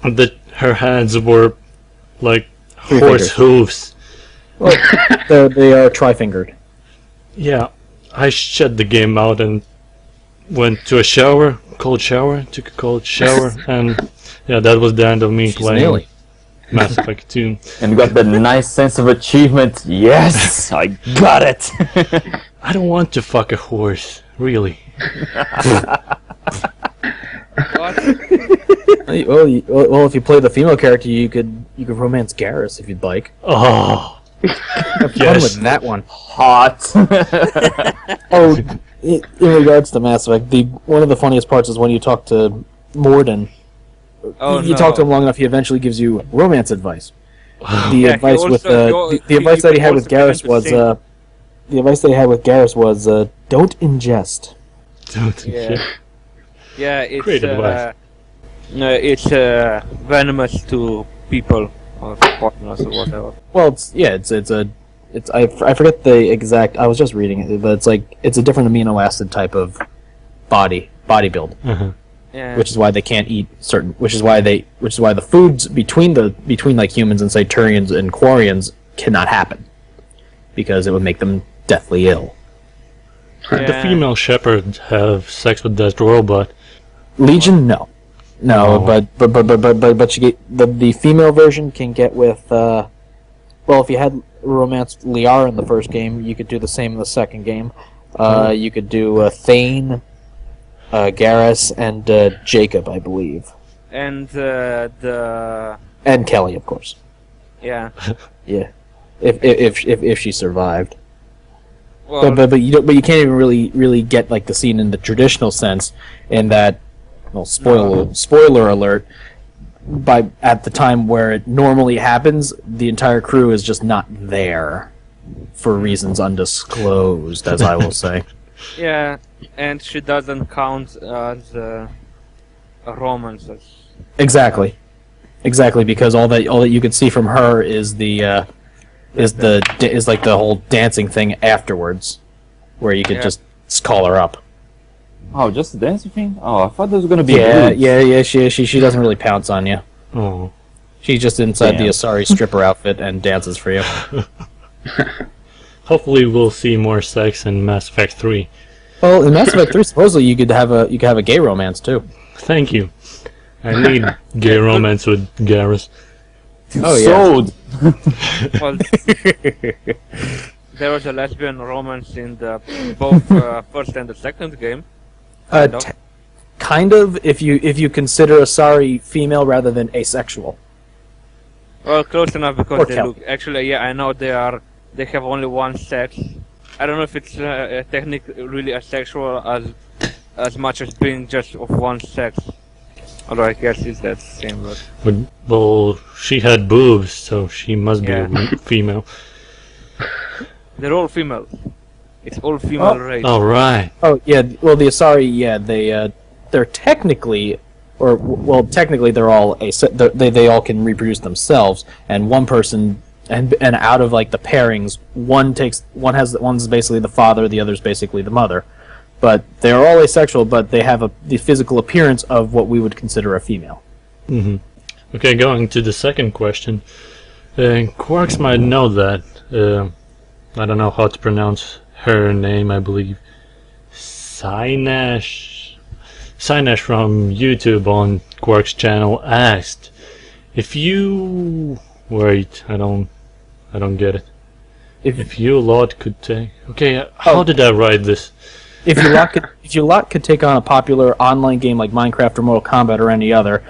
A: that her hands were like
E: Three
A: horse
E: fingers.
A: hooves.
E: Well, they are tri-fingered.
A: Yeah, I shut the game out and went to a shower, took a cold shower, and yeah, that was the end of me
E: She's
A: playing
E: Nelly.
A: Mass Effect 2.
C: And got that nice sense of achievement. Yes, I got it.
A: I don't want to fuck a horse, really.
D: What?
E: Well, if you play the female character, you could romance Garrus if you'd like.
A: Oh,
E: Have fun
A: yes.
E: with that one.
C: Hot.
E: Oh, in regards to Mass Effect, one of the funniest parts is when you talk to Morden.
D: Oh,
E: you
D: no.
E: talk to him long enough, he eventually gives you romance advice. The
D: Yeah,
E: advice
D: he
E: with
D: also-
E: the advice that he had with
D: also began
E: Garrus
D: to
E: was
D: sing.
E: the advice that he had with Garrus was don't ingest.
A: Don't
D: Yeah. Yeah, it's
A: Great advice.
D: it's venomous to people or partners or whatever.
E: Well, I forget the exact. I was just reading it, but it's a different amino acid type of body build,
D: Yeah.
E: which is why they can't eat certain. Which is why the foods between like humans and say Turians and Quarians cannot happen, because it would make them deathly ill.
A: Did the female shepherd have sex with that robot?
E: Legion, no,
A: Oh.
E: but she get the female version can get with. Well, if you had romanced Liara in the first game, you could do the same in the second game. You could do Thane, Garrus, and Jacob, I believe,
D: And
E: and Kelly, of course.
D: yeah.
E: Yeah, if she survived.
D: Well,
E: But you can't even really get like the scene in the traditional sense, in that, well, spoiler alert. At the time where it normally happens, the entire crew is just not there, for reasons undisclosed, as I will say.
D: yeah, and she doesn't count as a romance.
E: Exactly, because all that you can see from her is the whole dancing thing afterwards, where you could just call her up.
C: Oh, just the dancing thing? Oh, I thought there was gonna be.
E: Yeah. She doesn't really pounce on you.
A: Oh.
E: She's just inside the
C: Damn.
E: Asari stripper outfit and dances for you.
A: Hopefully we'll see more sex in Mass Effect 3.
E: Well, in Mass Effect 3, supposedly you could have a gay romance too.
A: Thank you. I need gay romance with Garrus.
E: Oh yeah.
C: Sold.
D: Well, there was a lesbian romance in the both first and the second game.
E: Kind of, if you consider Asari female rather than asexual.
D: Well, close enough because
E: Or
D: they
E: Kel.
D: look. Actually, yeah, I know they have only one sex. I don't know if it's technically really asexual as much as being just of one sex. Although I guess it's that same word.
A: Well, she had boobs, so she must be
D: Yeah.
A: a female.
D: They're all female. It's all female race.
A: All right.
E: Oh yeah, well the Asari, yeah, they're technically, technically they're all they all can reproduce themselves, and one person and out of like the pairings, one's basically the father, the other's basically the mother, but they're all asexual, but they have the physical appearance of what we would consider a female.
A: Mm-hmm. Okay, going to the second question. Qarx might know that. I don't know how to pronounce her name, I believe. Sinesh from YouTube on Qarx's channel asked if you... Wait, I don't get it. If you lot could take... Okay, how did I write this?
E: If you lot could take on a popular online game like Minecraft or Mortal Kombat or any other,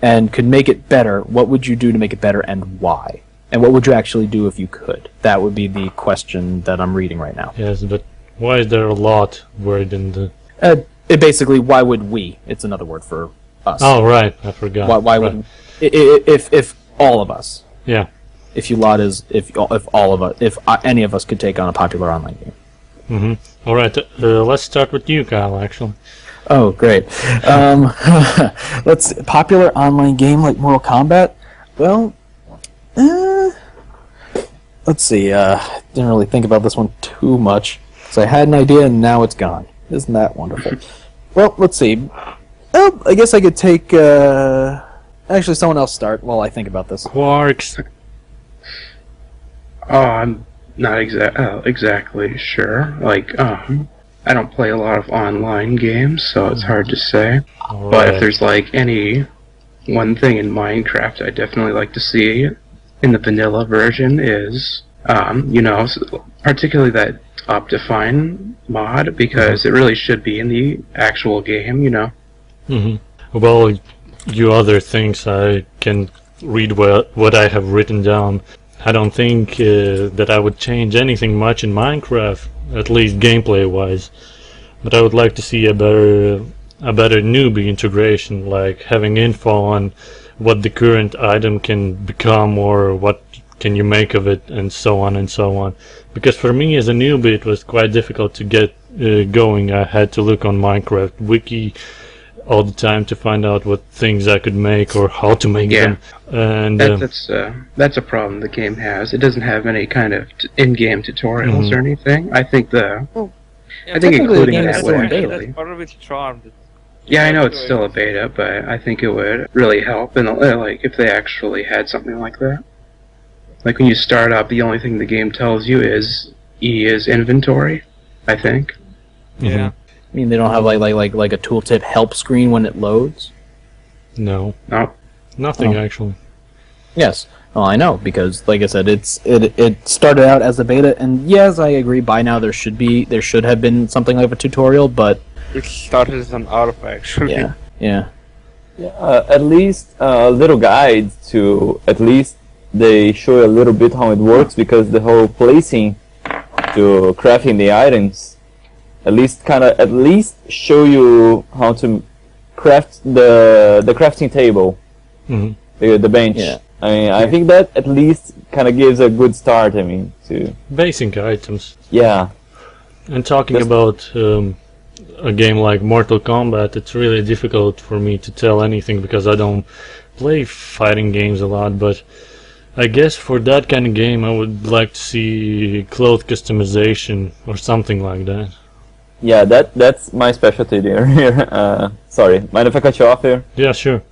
E: and could make it better, what would you do to make it better, and why? And what would you actually do if you could? That would be the question that I'm reading right now.
A: Yes, but why is there a lot word in the...
E: It basically, why would we? It's another word for us.
A: Oh, right, I forgot.
E: Why
A: Right.
E: would if all of us?
A: Yeah.
E: If any of us could take on a popular online game.
A: Mm-hmm. All right, let's start with you, Kyle, actually.
E: Oh, great. Popular online game like Mortal Kombat? Well, let's see. Didn't really think about this one too much. So I had an idea and now it's gone. Isn't that wonderful? Well, let's see. Well, I guess I could take. Actually, someone else start while I think about this.
A: Qarx.
B: Oh, I'm not exactly sure. Like, I don't play a lot of online games, so it's hard to say.
A: All
B: But
A: right.
B: if there's like any one thing in Minecraft I'd definitely like to see in the vanilla version is, particularly that Optifine mod, because it really should be in the actual game,
A: Mm-hmm. Well, you other things, I can read what I have written down. I don't think that I would change anything much in Minecraft, at least gameplay-wise. But I would like to see a better newbie integration, like having info on what the current item can become or what can you make of it, and so on and so on. Because for me as a newbie it was quite difficult to get going. I had to look on Minecraft Wiki all the time to find out what things I could make or how to make them. And
B: that's a problem the game has. It doesn't have any kind of in-game tutorials or anything. I think I think including that would actually.
D: That's part of its charm.
B: Yeah, I know it's still a beta, but I think it would really help, and like if they actually had something like that. Like when you start up, the only thing the game tells you is E is inventory. I think.
D: Yeah.
E: I mean, they don't have like a tooltip help screen when it loads.
A: No.
B: No.
A: Nothing actually.
E: Yes. Well, I know because, like I said, it started out as a beta, and yes, I agree. By now, there should have been something like a tutorial, but
D: it started as an alpha, actually.
E: Yeah.
C: At least a little guide to at least they show a little bit how it works, because the whole placing to crafting the items at least show you how to craft the crafting table, the bench.
E: Yeah.
C: I mean, I think that at least kind of gives a good start. I mean, to
A: Basic items.
C: yeah.
A: And talking about a game like Mortal Kombat, it's really difficult for me to tell anything because I don't play fighting games a lot, but I guess for that kind of game I would like to see cloth customization or something like that.
C: Yeah, that's my specialty there. Here, sorry, mind if I cut you off here?
A: Yeah, sure.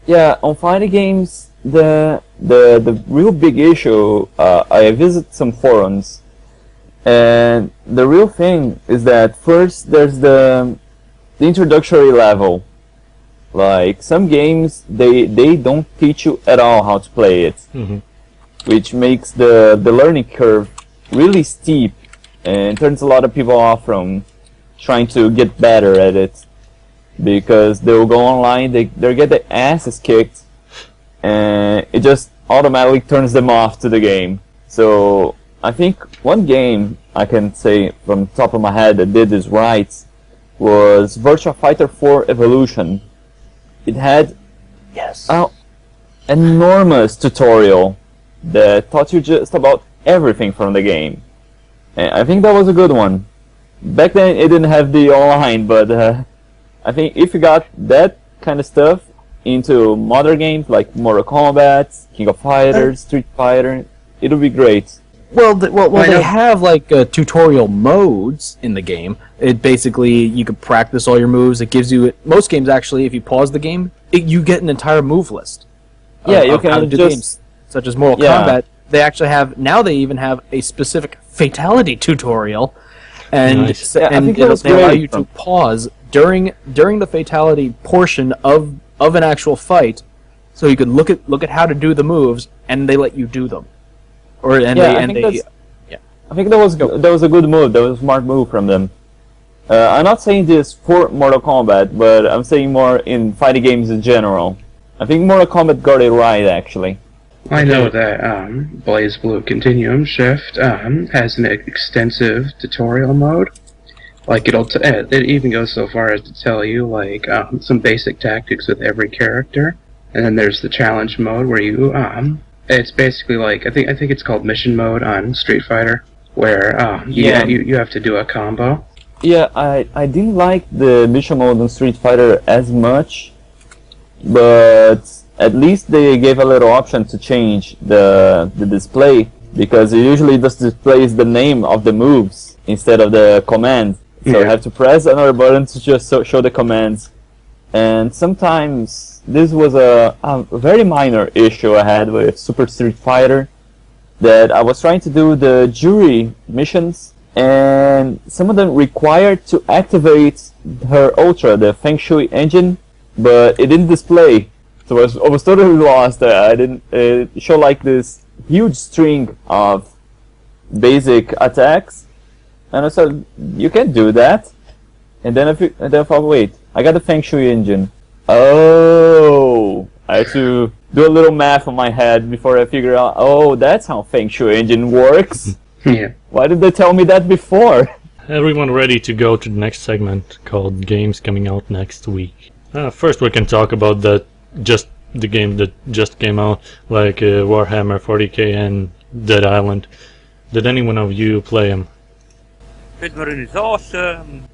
C: Yeah, on fighting games, the real big issue. I visit some forums, and the real thing is that first there's the introductory level. Like some games, they don't teach you at all how to play it, which makes the learning curve really steep and turns a lot of people off from trying to get better at it, because they'll go online, they'll get their asses kicked, and it just automatically turns them off to the game. So I think one game I can say from the top of my head that did this right was Virtua Fighter 4 Evolution. It had an enormous tutorial that taught you just about everything from the game. And I think that was a good one. Back then it didn't have the online, but I think if you got that kind of stuff into modern games like Mortal Kombat, King of Fighters, Street Fighter, it would be great.
E: Well, they have like tutorial modes in the game. It basically, you can practice all your moves. It gives you, most games actually, if you pause the game, you get an entire move list.
C: Yeah, you
E: of how to
C: can
E: do
C: just
E: games, such as Mortal Kombat. They actually have, now they even have a specific fatality tutorial, and
A: Nice.
E: and
C: that was
E: they allow
C: great.
E: you to pause during the fatality portion of an actual fight, so you can look at how to do the moves, and they let you do them. I think
C: that was a good move. That was a smart move from them. I'm not saying this for Mortal Kombat, but I'm saying more in fighting games in general. I think Mortal Kombat got it right, actually.
B: I know that BlazBlue Continuum Shift has an extensive tutorial mode. Like it even goes so far as to tell you like some basic tactics with every character, and then there's the challenge mode where you it's basically like I think it's called mission mode on Street Fighter, where you have to do a combo.
C: Yeah, I didn't like the mission mode on Street Fighter as much, but at least they gave a little option to change the display, because it usually just displays the name of the moves instead of the command. So you have to press another button to just show the commands. And sometimes this was a very minor issue I had with Super Street Fighter, that I was trying to do the jury missions, and some of them required to activate her Ultra, the Feng Shui engine, but it didn't display. So I was totally lost. I didn't show like this huge string of basic attacks, and I said, you can't do that. And then I thought, wait, I got the Feng Shui engine. Oh, I had to do a little math on my head before I figure out, oh, that's how Feng Shui engine works.
B: Yeah.
C: Why did they tell me that before?
A: Everyone ready to go to the next segment called Games Coming Out Next Week. First we can talk about the game that just came out, like Warhammer 40k and Dead Island. Did anyone of you play them?
D: Pitmarin is awesome.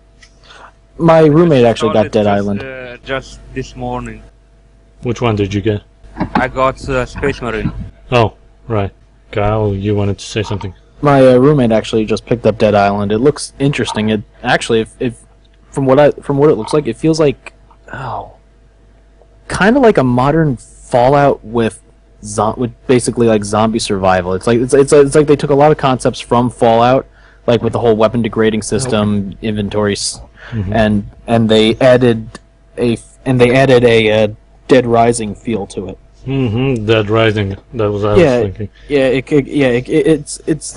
E: My roommate actually
D: Installed
E: got
D: it
E: Dead
D: just,
E: Island.
D: Just this morning.
A: Which one did you get?
D: I got Space Marine.
A: Oh, right. Kyle, you wanted to say something.
E: My roommate actually just picked up Dead Island. It looks interesting. It actually, if from what it looks like, it feels like kind of like a modern Fallout with basically like zombie survival. It's like like they took a lot of concepts from Fallout, like with the whole weapon degrading system, inventories, and they added a Dead Rising feel to it.
A: Dead Rising. That was what I was thinking.
E: It's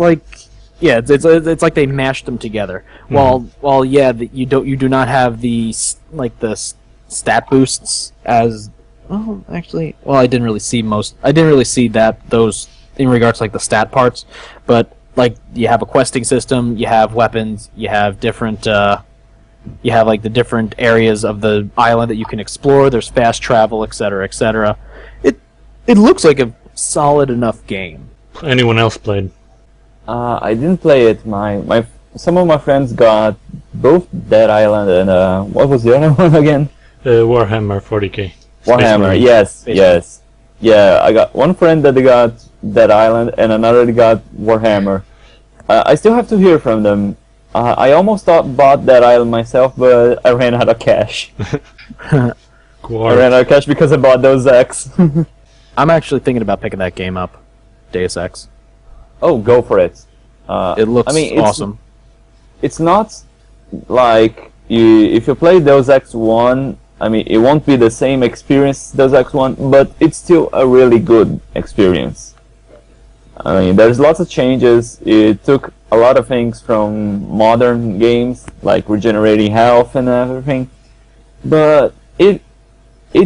E: like they mashed them together. You do not have the stat boosts as I didn't really see those in regards to like the stat parts, but like you have a questing system, you have weapons, you have different you have like the different areas of the island that you can explore. There's fast travel, etc., etc. It looks like a solid enough game.
A: Anyone else played?
C: I didn't play it. Some of my friends got both Dead Island and what was the other one again?
A: Warhammer 40k.
C: Warhammer, yes. Yeah, I got one friend that got Dead Island and another that got Warhammer. I still have to hear from them. I almost bought Dead Island myself, but I ran out of cash. I ran out of cash because I bought those X.
E: I'm actually thinking about picking that game up, Deus Ex.
C: Oh, go for it.
E: It looks awesome.
C: It's not like if you play Deus Ex 1, it won't be the same experience as Deus Ex 1, but it's still a really good experience. There's lots of changes. It took a lot of things from modern games, like regenerating health and everything, but it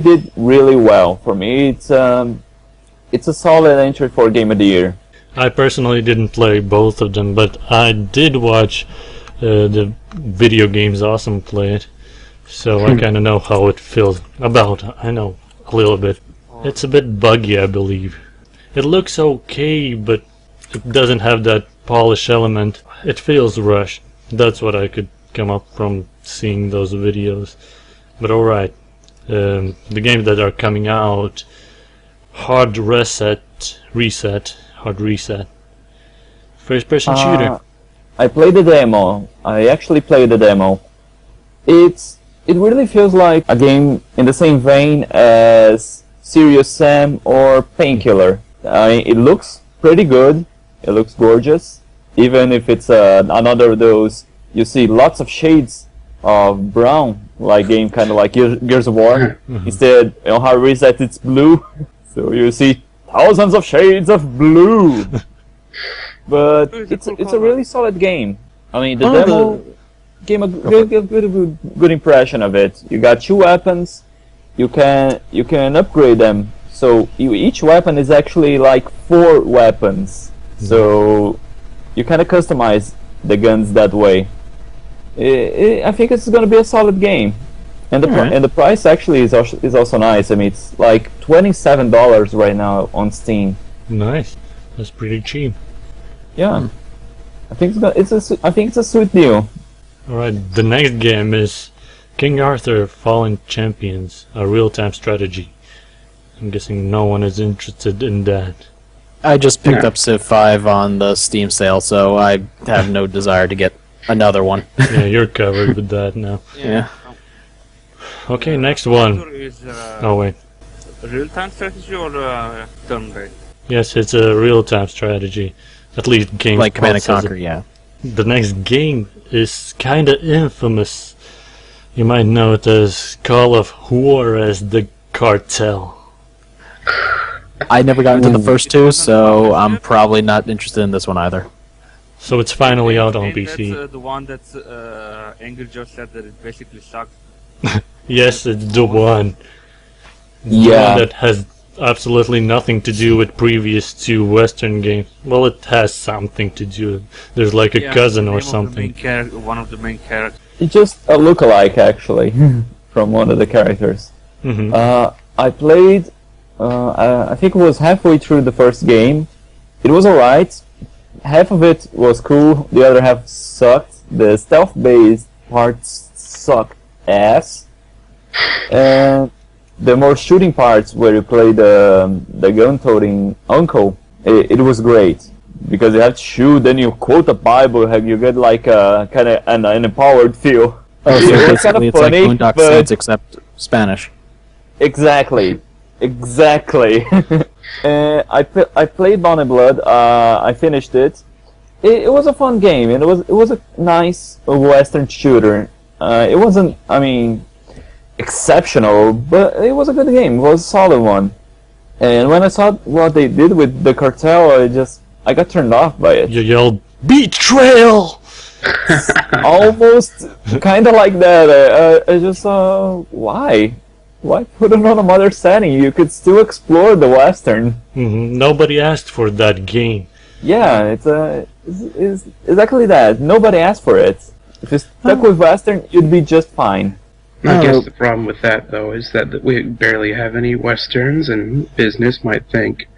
C: did really well for me. It's a solid entry for Game of the Year.
A: I personally didn't play both of them, but I did watch the Video Games Awesome play it, so I kind of know how it feels. I know a little bit. It's a bit buggy, I believe. It looks okay, but it doesn't have that polish element. It feels rushed. That's what I could come up from seeing those videos. But alright. The games that are coming out: Hard Reset. First person shooter.
C: I played the demo. I actually played the demo. It really feels like a game in the same vein as Serious Sam or Painkiller. It looks pretty good. It looks gorgeous. Even if it's another of those, you see lots of shades of brown, like game, kind of like Gears of War. Instead, Hard Reset, it's blue. So you see thousands of shades of blue. But it's a really solid game. The demo gave a good impression of it. You got 2 weapons. You can upgrade them. So each weapon is actually like 4 weapons. So you kind of customize the guns that way. I think it's going to be a solid game. And the price actually is also nice. It's like $27 right now on Steam.
A: Nice. That's pretty cheap.
C: Yeah. I think it's a sweet deal.
A: Alright, the next game is King Arthur Fallen Champions, a real-time strategy. I'm guessing no one is interested in that.
E: I just picked up Civ 5 on the Steam sale, so I have no desire to get another one.
A: Yeah, you're covered with that now.
E: Yeah.
A: Okay, next one. Oh wait.
D: Real-time strategy or turn-based?
A: Yes, it's a real-time strategy. At least Game
E: like Command & Conquer, yeah.
A: The next game is kinda infamous. You might know it as Call of Juarez the Cartel.
E: I never got into the first 2, so I'm probably not interested in this one either.
A: So it's finally out on PC.
D: That's the one that Angry Joe said that it basically sucks.
A: Yes, it's the one.
C: Yeah.
A: The one that has absolutely nothing to do with previous 2 Western games. Well, it has something to do. There's like a cousin or something.
D: One of the main characters.
C: It's just a lookalike, actually, from one of the characters. I played. I think it was halfway through the first game. It was alright. Half of it was cool. The other half sucked. The stealth-based parts sucked ass. And the more shooting parts where you play the gun-toting uncle, it was great. Because you have to shoot, then you quote a Bible, you get like a kind of an empowered feel.
E: Oh, so
C: It was kind
E: basically
C: of
E: it's like
C: funny,
E: Boondock
C: but-
E: Saints except Spanish.
C: Exactly. I played Bone and Blood. I finished it. It was a fun game, and it was a nice Western shooter. It wasn't, I mean, exceptional, but it was a good game. It was a solid one. And when I saw what they did with the cartel, I got turned off by it.
A: You yelled, "Betrayal!"
C: Almost kind of like that. I just why? Why put it on a modern setting? You could still explore the Western.
A: Nobody asked for that game.
C: Yeah, it's exactly that. Nobody asked for it. If you stuck with Western, you'd be just fine.
B: I guess the problem with that, though, is that we barely have any Westerns, and business might think,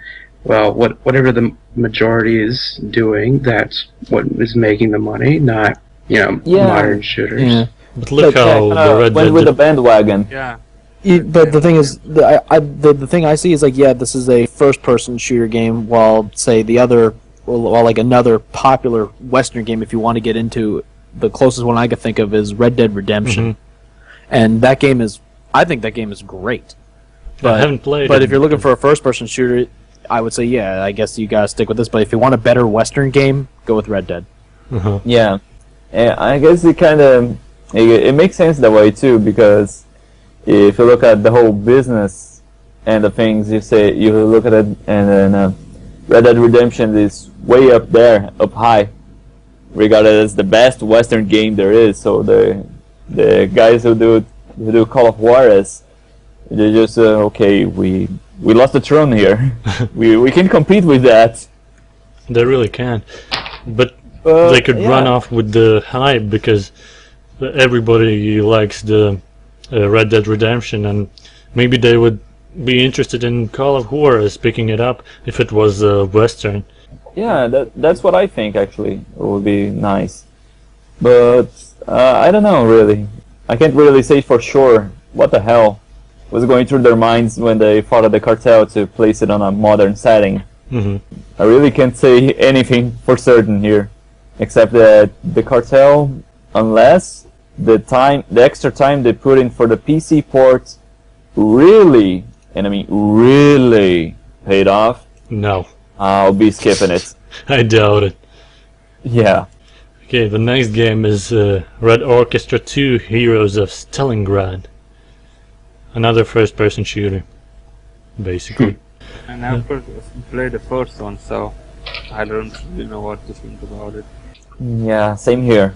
B: well, whatever the majority is doing, that's what is making the money, not, modern shooters.
E: Yeah.
A: But look how the Red
C: went
A: Dead...
C: with the bandwagon.
D: Yeah.
E: But the thing is, the thing I see is like, yeah, this is a first-person shooter game, while say while like another popular Western game, if you want to get into, the closest one I could think of is Red Dead Redemption, and I think that game is great. But
A: I haven't played
E: But
A: it.
E: if you're looking for a first-person shooter, I would say, yeah, I guess you gotta stick with this. But if you want a better Western game, go with Red Dead.
C: Yeah, and I guess it makes sense that way too, because if you look at the whole business and the things, you look at it, and then Red Dead Redemption is way up there, up high, regarded as the best Western game there is. So the guys who do Call of Juarez, they're just okay. We lost the throne here. we can compete with that.
A: They really can. But they could run off with the hype, because everybody likes the Red Dead Redemption, and maybe they would be interested in Call of Juarez picking it up if it was Western.
C: Yeah, that's what I think, actually. It would be nice. But I don't know, really. I can't really say for sure what the hell was going through their minds when they thought of the cartel to place it on a modern setting. I really can't say anything for certain here, except that the cartel, unless the extra time they put in for the PC port really, and I mean really, paid off,
A: No,
C: I'll be skipping it.
A: I doubt it.
C: Yeah.
A: Okay, the next game is Red Orchestra 2 Heroes of Stalingrad. Another first-person shooter, basically.
D: And I played the first one, so I don't really know what to think about it.
C: Yeah, same here.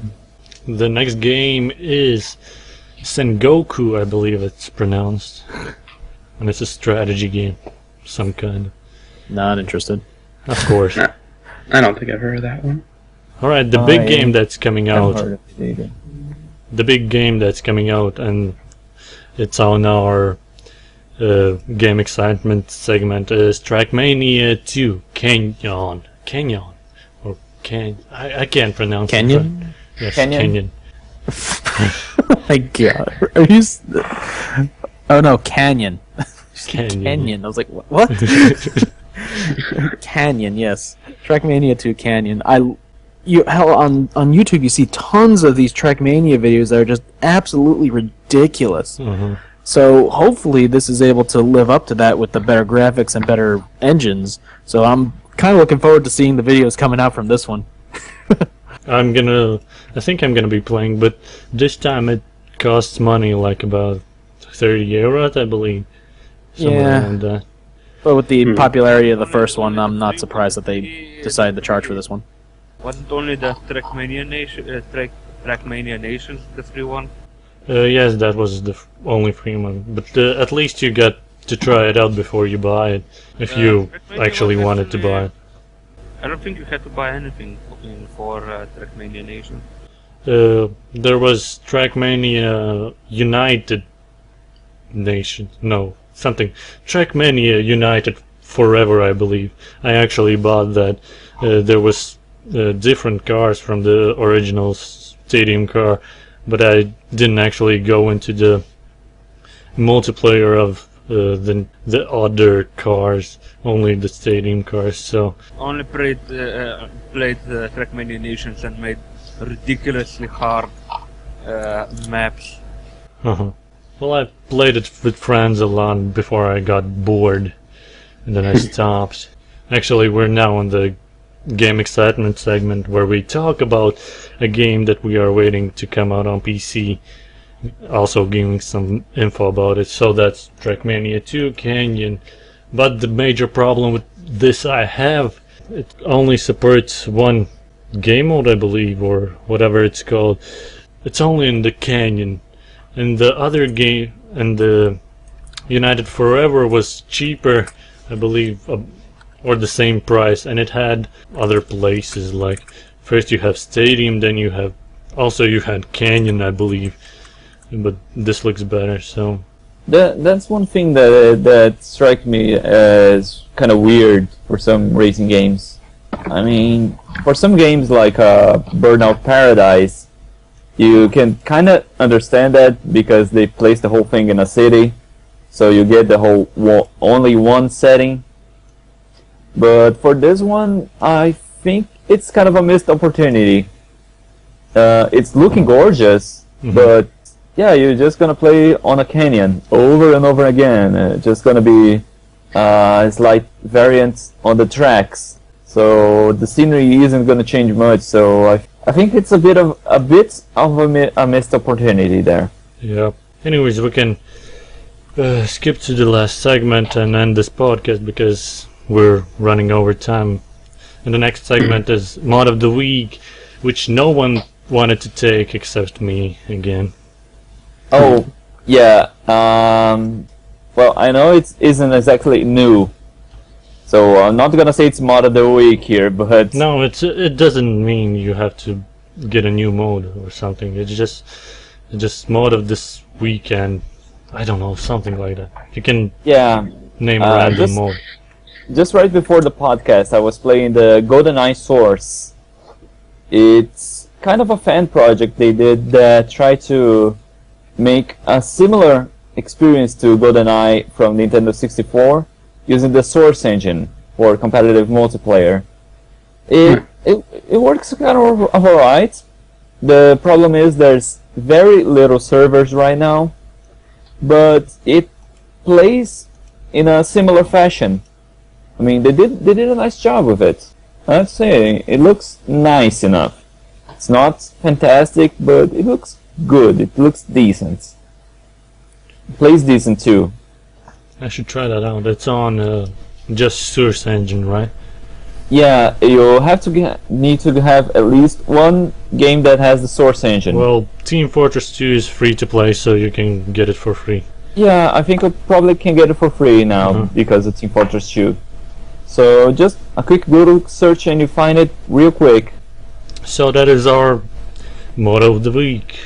A: The next game is Sengoku, I believe it's pronounced. And it's a strategy game, some kind.
E: Not interested.
A: Of course.
B: I don't think I've heard of that one.
A: Alright, the big game that's coming
C: Haven't
A: out.
C: heard of it either.
A: The big game that's coming out, and it's on our game excitement segment, is Trackmania 2 Canyon. Or I can't pronounce it.
E: Kenyon?
A: Yes,
C: Canyon?
A: Canyon.
E: Oh my god. Are you... Oh no, Canyon.
A: Canyon.
E: Canyon. I was like, what? Canyon, yes. Trackmania 2 Canyon. On YouTube you see tons of these Trackmania videos that are just absolutely ridiculous. So hopefully this is able to live up to that with the better graphics and better engines. So I'm kind of looking forward to seeing the videos coming out from this one.
A: I think I'm gonna be playing, but this time it costs money, like about 30 euros, I believe. Somewhere
E: Yeah.
A: around that.
E: But with the popularity of the first one, I'm not surprised that they decided to charge for this one.
D: Wasn't only the Trackmania Nations the free one?
A: Yes, that was the only free one, but at least you got to try it out before you buy it, if you
D: Trackmania
A: actually
D: was
A: wanted to buy it.
D: I don't think you had to buy anything for Trackmania Nation.
A: There was Trackmania United Nation, no, something. Trackmania United Forever, I believe. I actually bought that. There was different cars from the original Stadium car, but I didn't actually go into the multiplayer of the other cars, only the stadium cars. So
D: Only played Trackmania Nations and made ridiculously hard maps.
A: well, I played it with friends a lot before I got bored, and then I stopped. Actually, we're now on the game excitement segment where we talk about a game that we are waiting to come out on PC, also giving some info about it. So that's Trackmania 2 Canyon. But the major problem with this I have, it only supports one game mode, I believe, or whatever it's called. It's only in the Canyon, and the other game, and the United Forever was cheaper, I believe, or the same price, and it had other places, like first you have Stadium, then you have you had Canyon, I believe, but this looks better. So
C: that's one thing that strikes me as kind of weird for some racing games. I mean, for some games like Burnout Paradise, you can kind of understand that because they place the whole thing in a city, so you get the whole only one setting. But for this one, I think it's kind of a missed opportunity. It's looking gorgeous, but yeah, you're just gonna play on a canyon over and over again. Just gonna be slight variants on the tracks, so the scenery isn't gonna change much. So I think it's a bit of a missed opportunity there.
A: yeah. Anyways, we can skip to the last segment and end this podcast because we're running over time. And the next segment is Mod of the Week, which no one wanted to take except me again.
C: Oh, yeah. Well, I know it isn't exactly new, so I'm not gonna say it's Mod of the Week here, but
A: No, it doesn't mean you have to get a new mode or something. It's just Mod of this weekend. I don't know, something like that. You can
C: yeah.
A: name a random mode.
C: Just right before the podcast, I was playing the GoldenEye Source. It's kind of a fan project they did that tried to make a similar experience to GoldenEye from Nintendo 64 using the Source engine for competitive multiplayer. It works kind of alright. The problem is there's very little servers right now, but it plays in a similar fashion. I mean, they did a nice job with it. I'd say it looks nice enough. It's not fantastic, but it looks good. It looks decent. It plays decent too.
A: I should try that out. It's on just Source engine, right?
C: Yeah, you have to need to have at least one game that has the Source engine.
A: Well, Team Fortress 2 is free to play, so you can get it for free.
C: Yeah, I think I probably can get it for free now because of Team Fortress 2. So just a quick Google search and you find it real quick.
A: So that is our motto of the week,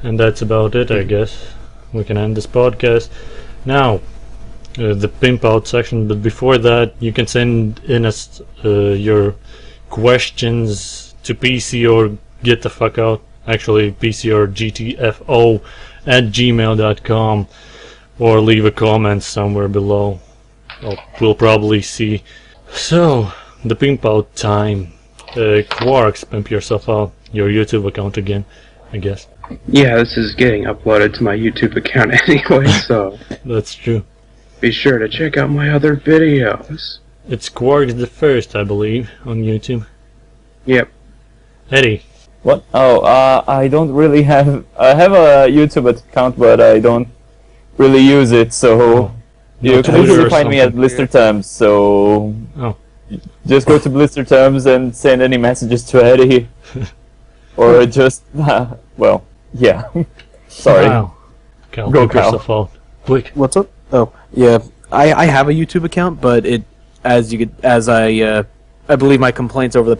A: and that's about it, I guess. We can end this podcast now. The pimp out section, but before that, you can send in us your questions to PC or get the fuck out. Actually, PC or GTFO at gmail.com, or leave a comment somewhere below. We'll probably see. So, the pimp out time. Qarx, pimp yourself out. Your YouTube account again, I guess.
B: Yeah, this is getting uploaded to my YouTube account anyway, so
A: That's true.
B: be sure to check out my other videos.
A: It's Qarx the First, I believe, on YouTube.
B: Yep.
A: Eddie.
C: What? Oh, I don't really have... I have a YouTube account, but I don't really use it, so... You can
A: Twitter
C: easily
A: or
C: find me at
A: something.
C: Blister Terms, so...
A: Oh.
C: Just go to Blister Terms and send any messages to Eddie. Or just... well, yeah. Sorry.
A: Wow. Cal,
C: Go,
A: pimp
C: Cal.
A: yourself out. Quick.
E: What's up? Oh, yeah. I have a YouTube account, but I believe my complaints over the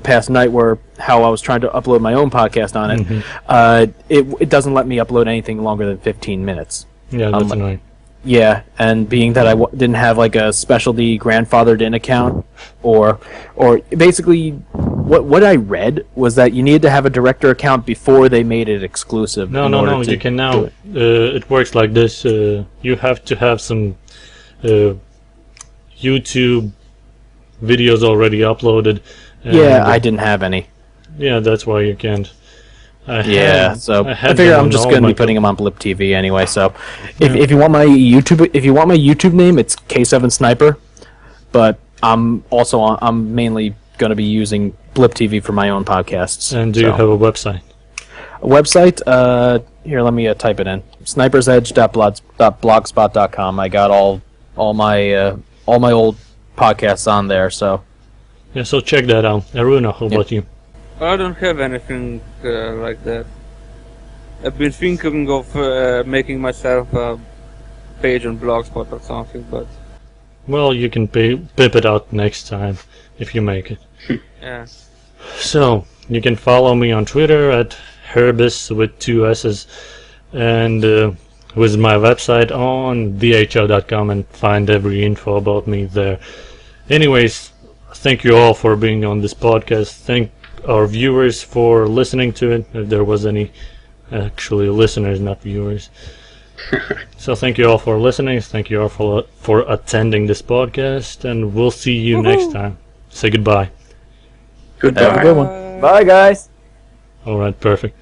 E: past night were how I was trying to upload my own podcast on it. It doesn't let me upload anything longer than 15 minutes.
A: Yeah, that's annoying.
E: Yeah, and being that I didn't have like a specialty grandfathered in account, or basically what I read was that you needed to have a director account before they made it exclusive.
A: No,
E: in
A: no,
E: order
A: no.
E: to
A: You can
E: do
A: now.
E: it.
A: It works like this. You have to have some YouTube videos already uploaded.
E: Yeah, I didn't have any.
A: Yeah, that's why you can't. I
E: I figure I'm just going to be putting them on Blip TV anyway. So, if you want my YouTube name, it's K7 Sniper. But I'm mainly going to be using Blip TV for my own podcasts.
A: And do you have a website?
E: A website? Here, let me type it in. snipersedge.blogspot.com. I got all my old podcasts on there. So
A: Yeah, so check that out. Erunno, how about you?
D: I don't have anything like that. I've been thinking of making myself a page on Blogspot or something, but
A: Well, you can pip it out next time if you make it.
D: yeah.
A: So, you can follow me on Twitter at Herbis with 2 S's and visit my website on vho.com and find every info about me there. Anyways, thank you all for being on this podcast. Thank our viewers for listening to it, if there was any actually listeners, not viewers. So thank you all for listening. Thank you all for attending this podcast, and we'll see you next time. Say goodbye.
B: Goodbye.
E: Have a good one.
C: Bye, guys.
A: All right, perfect.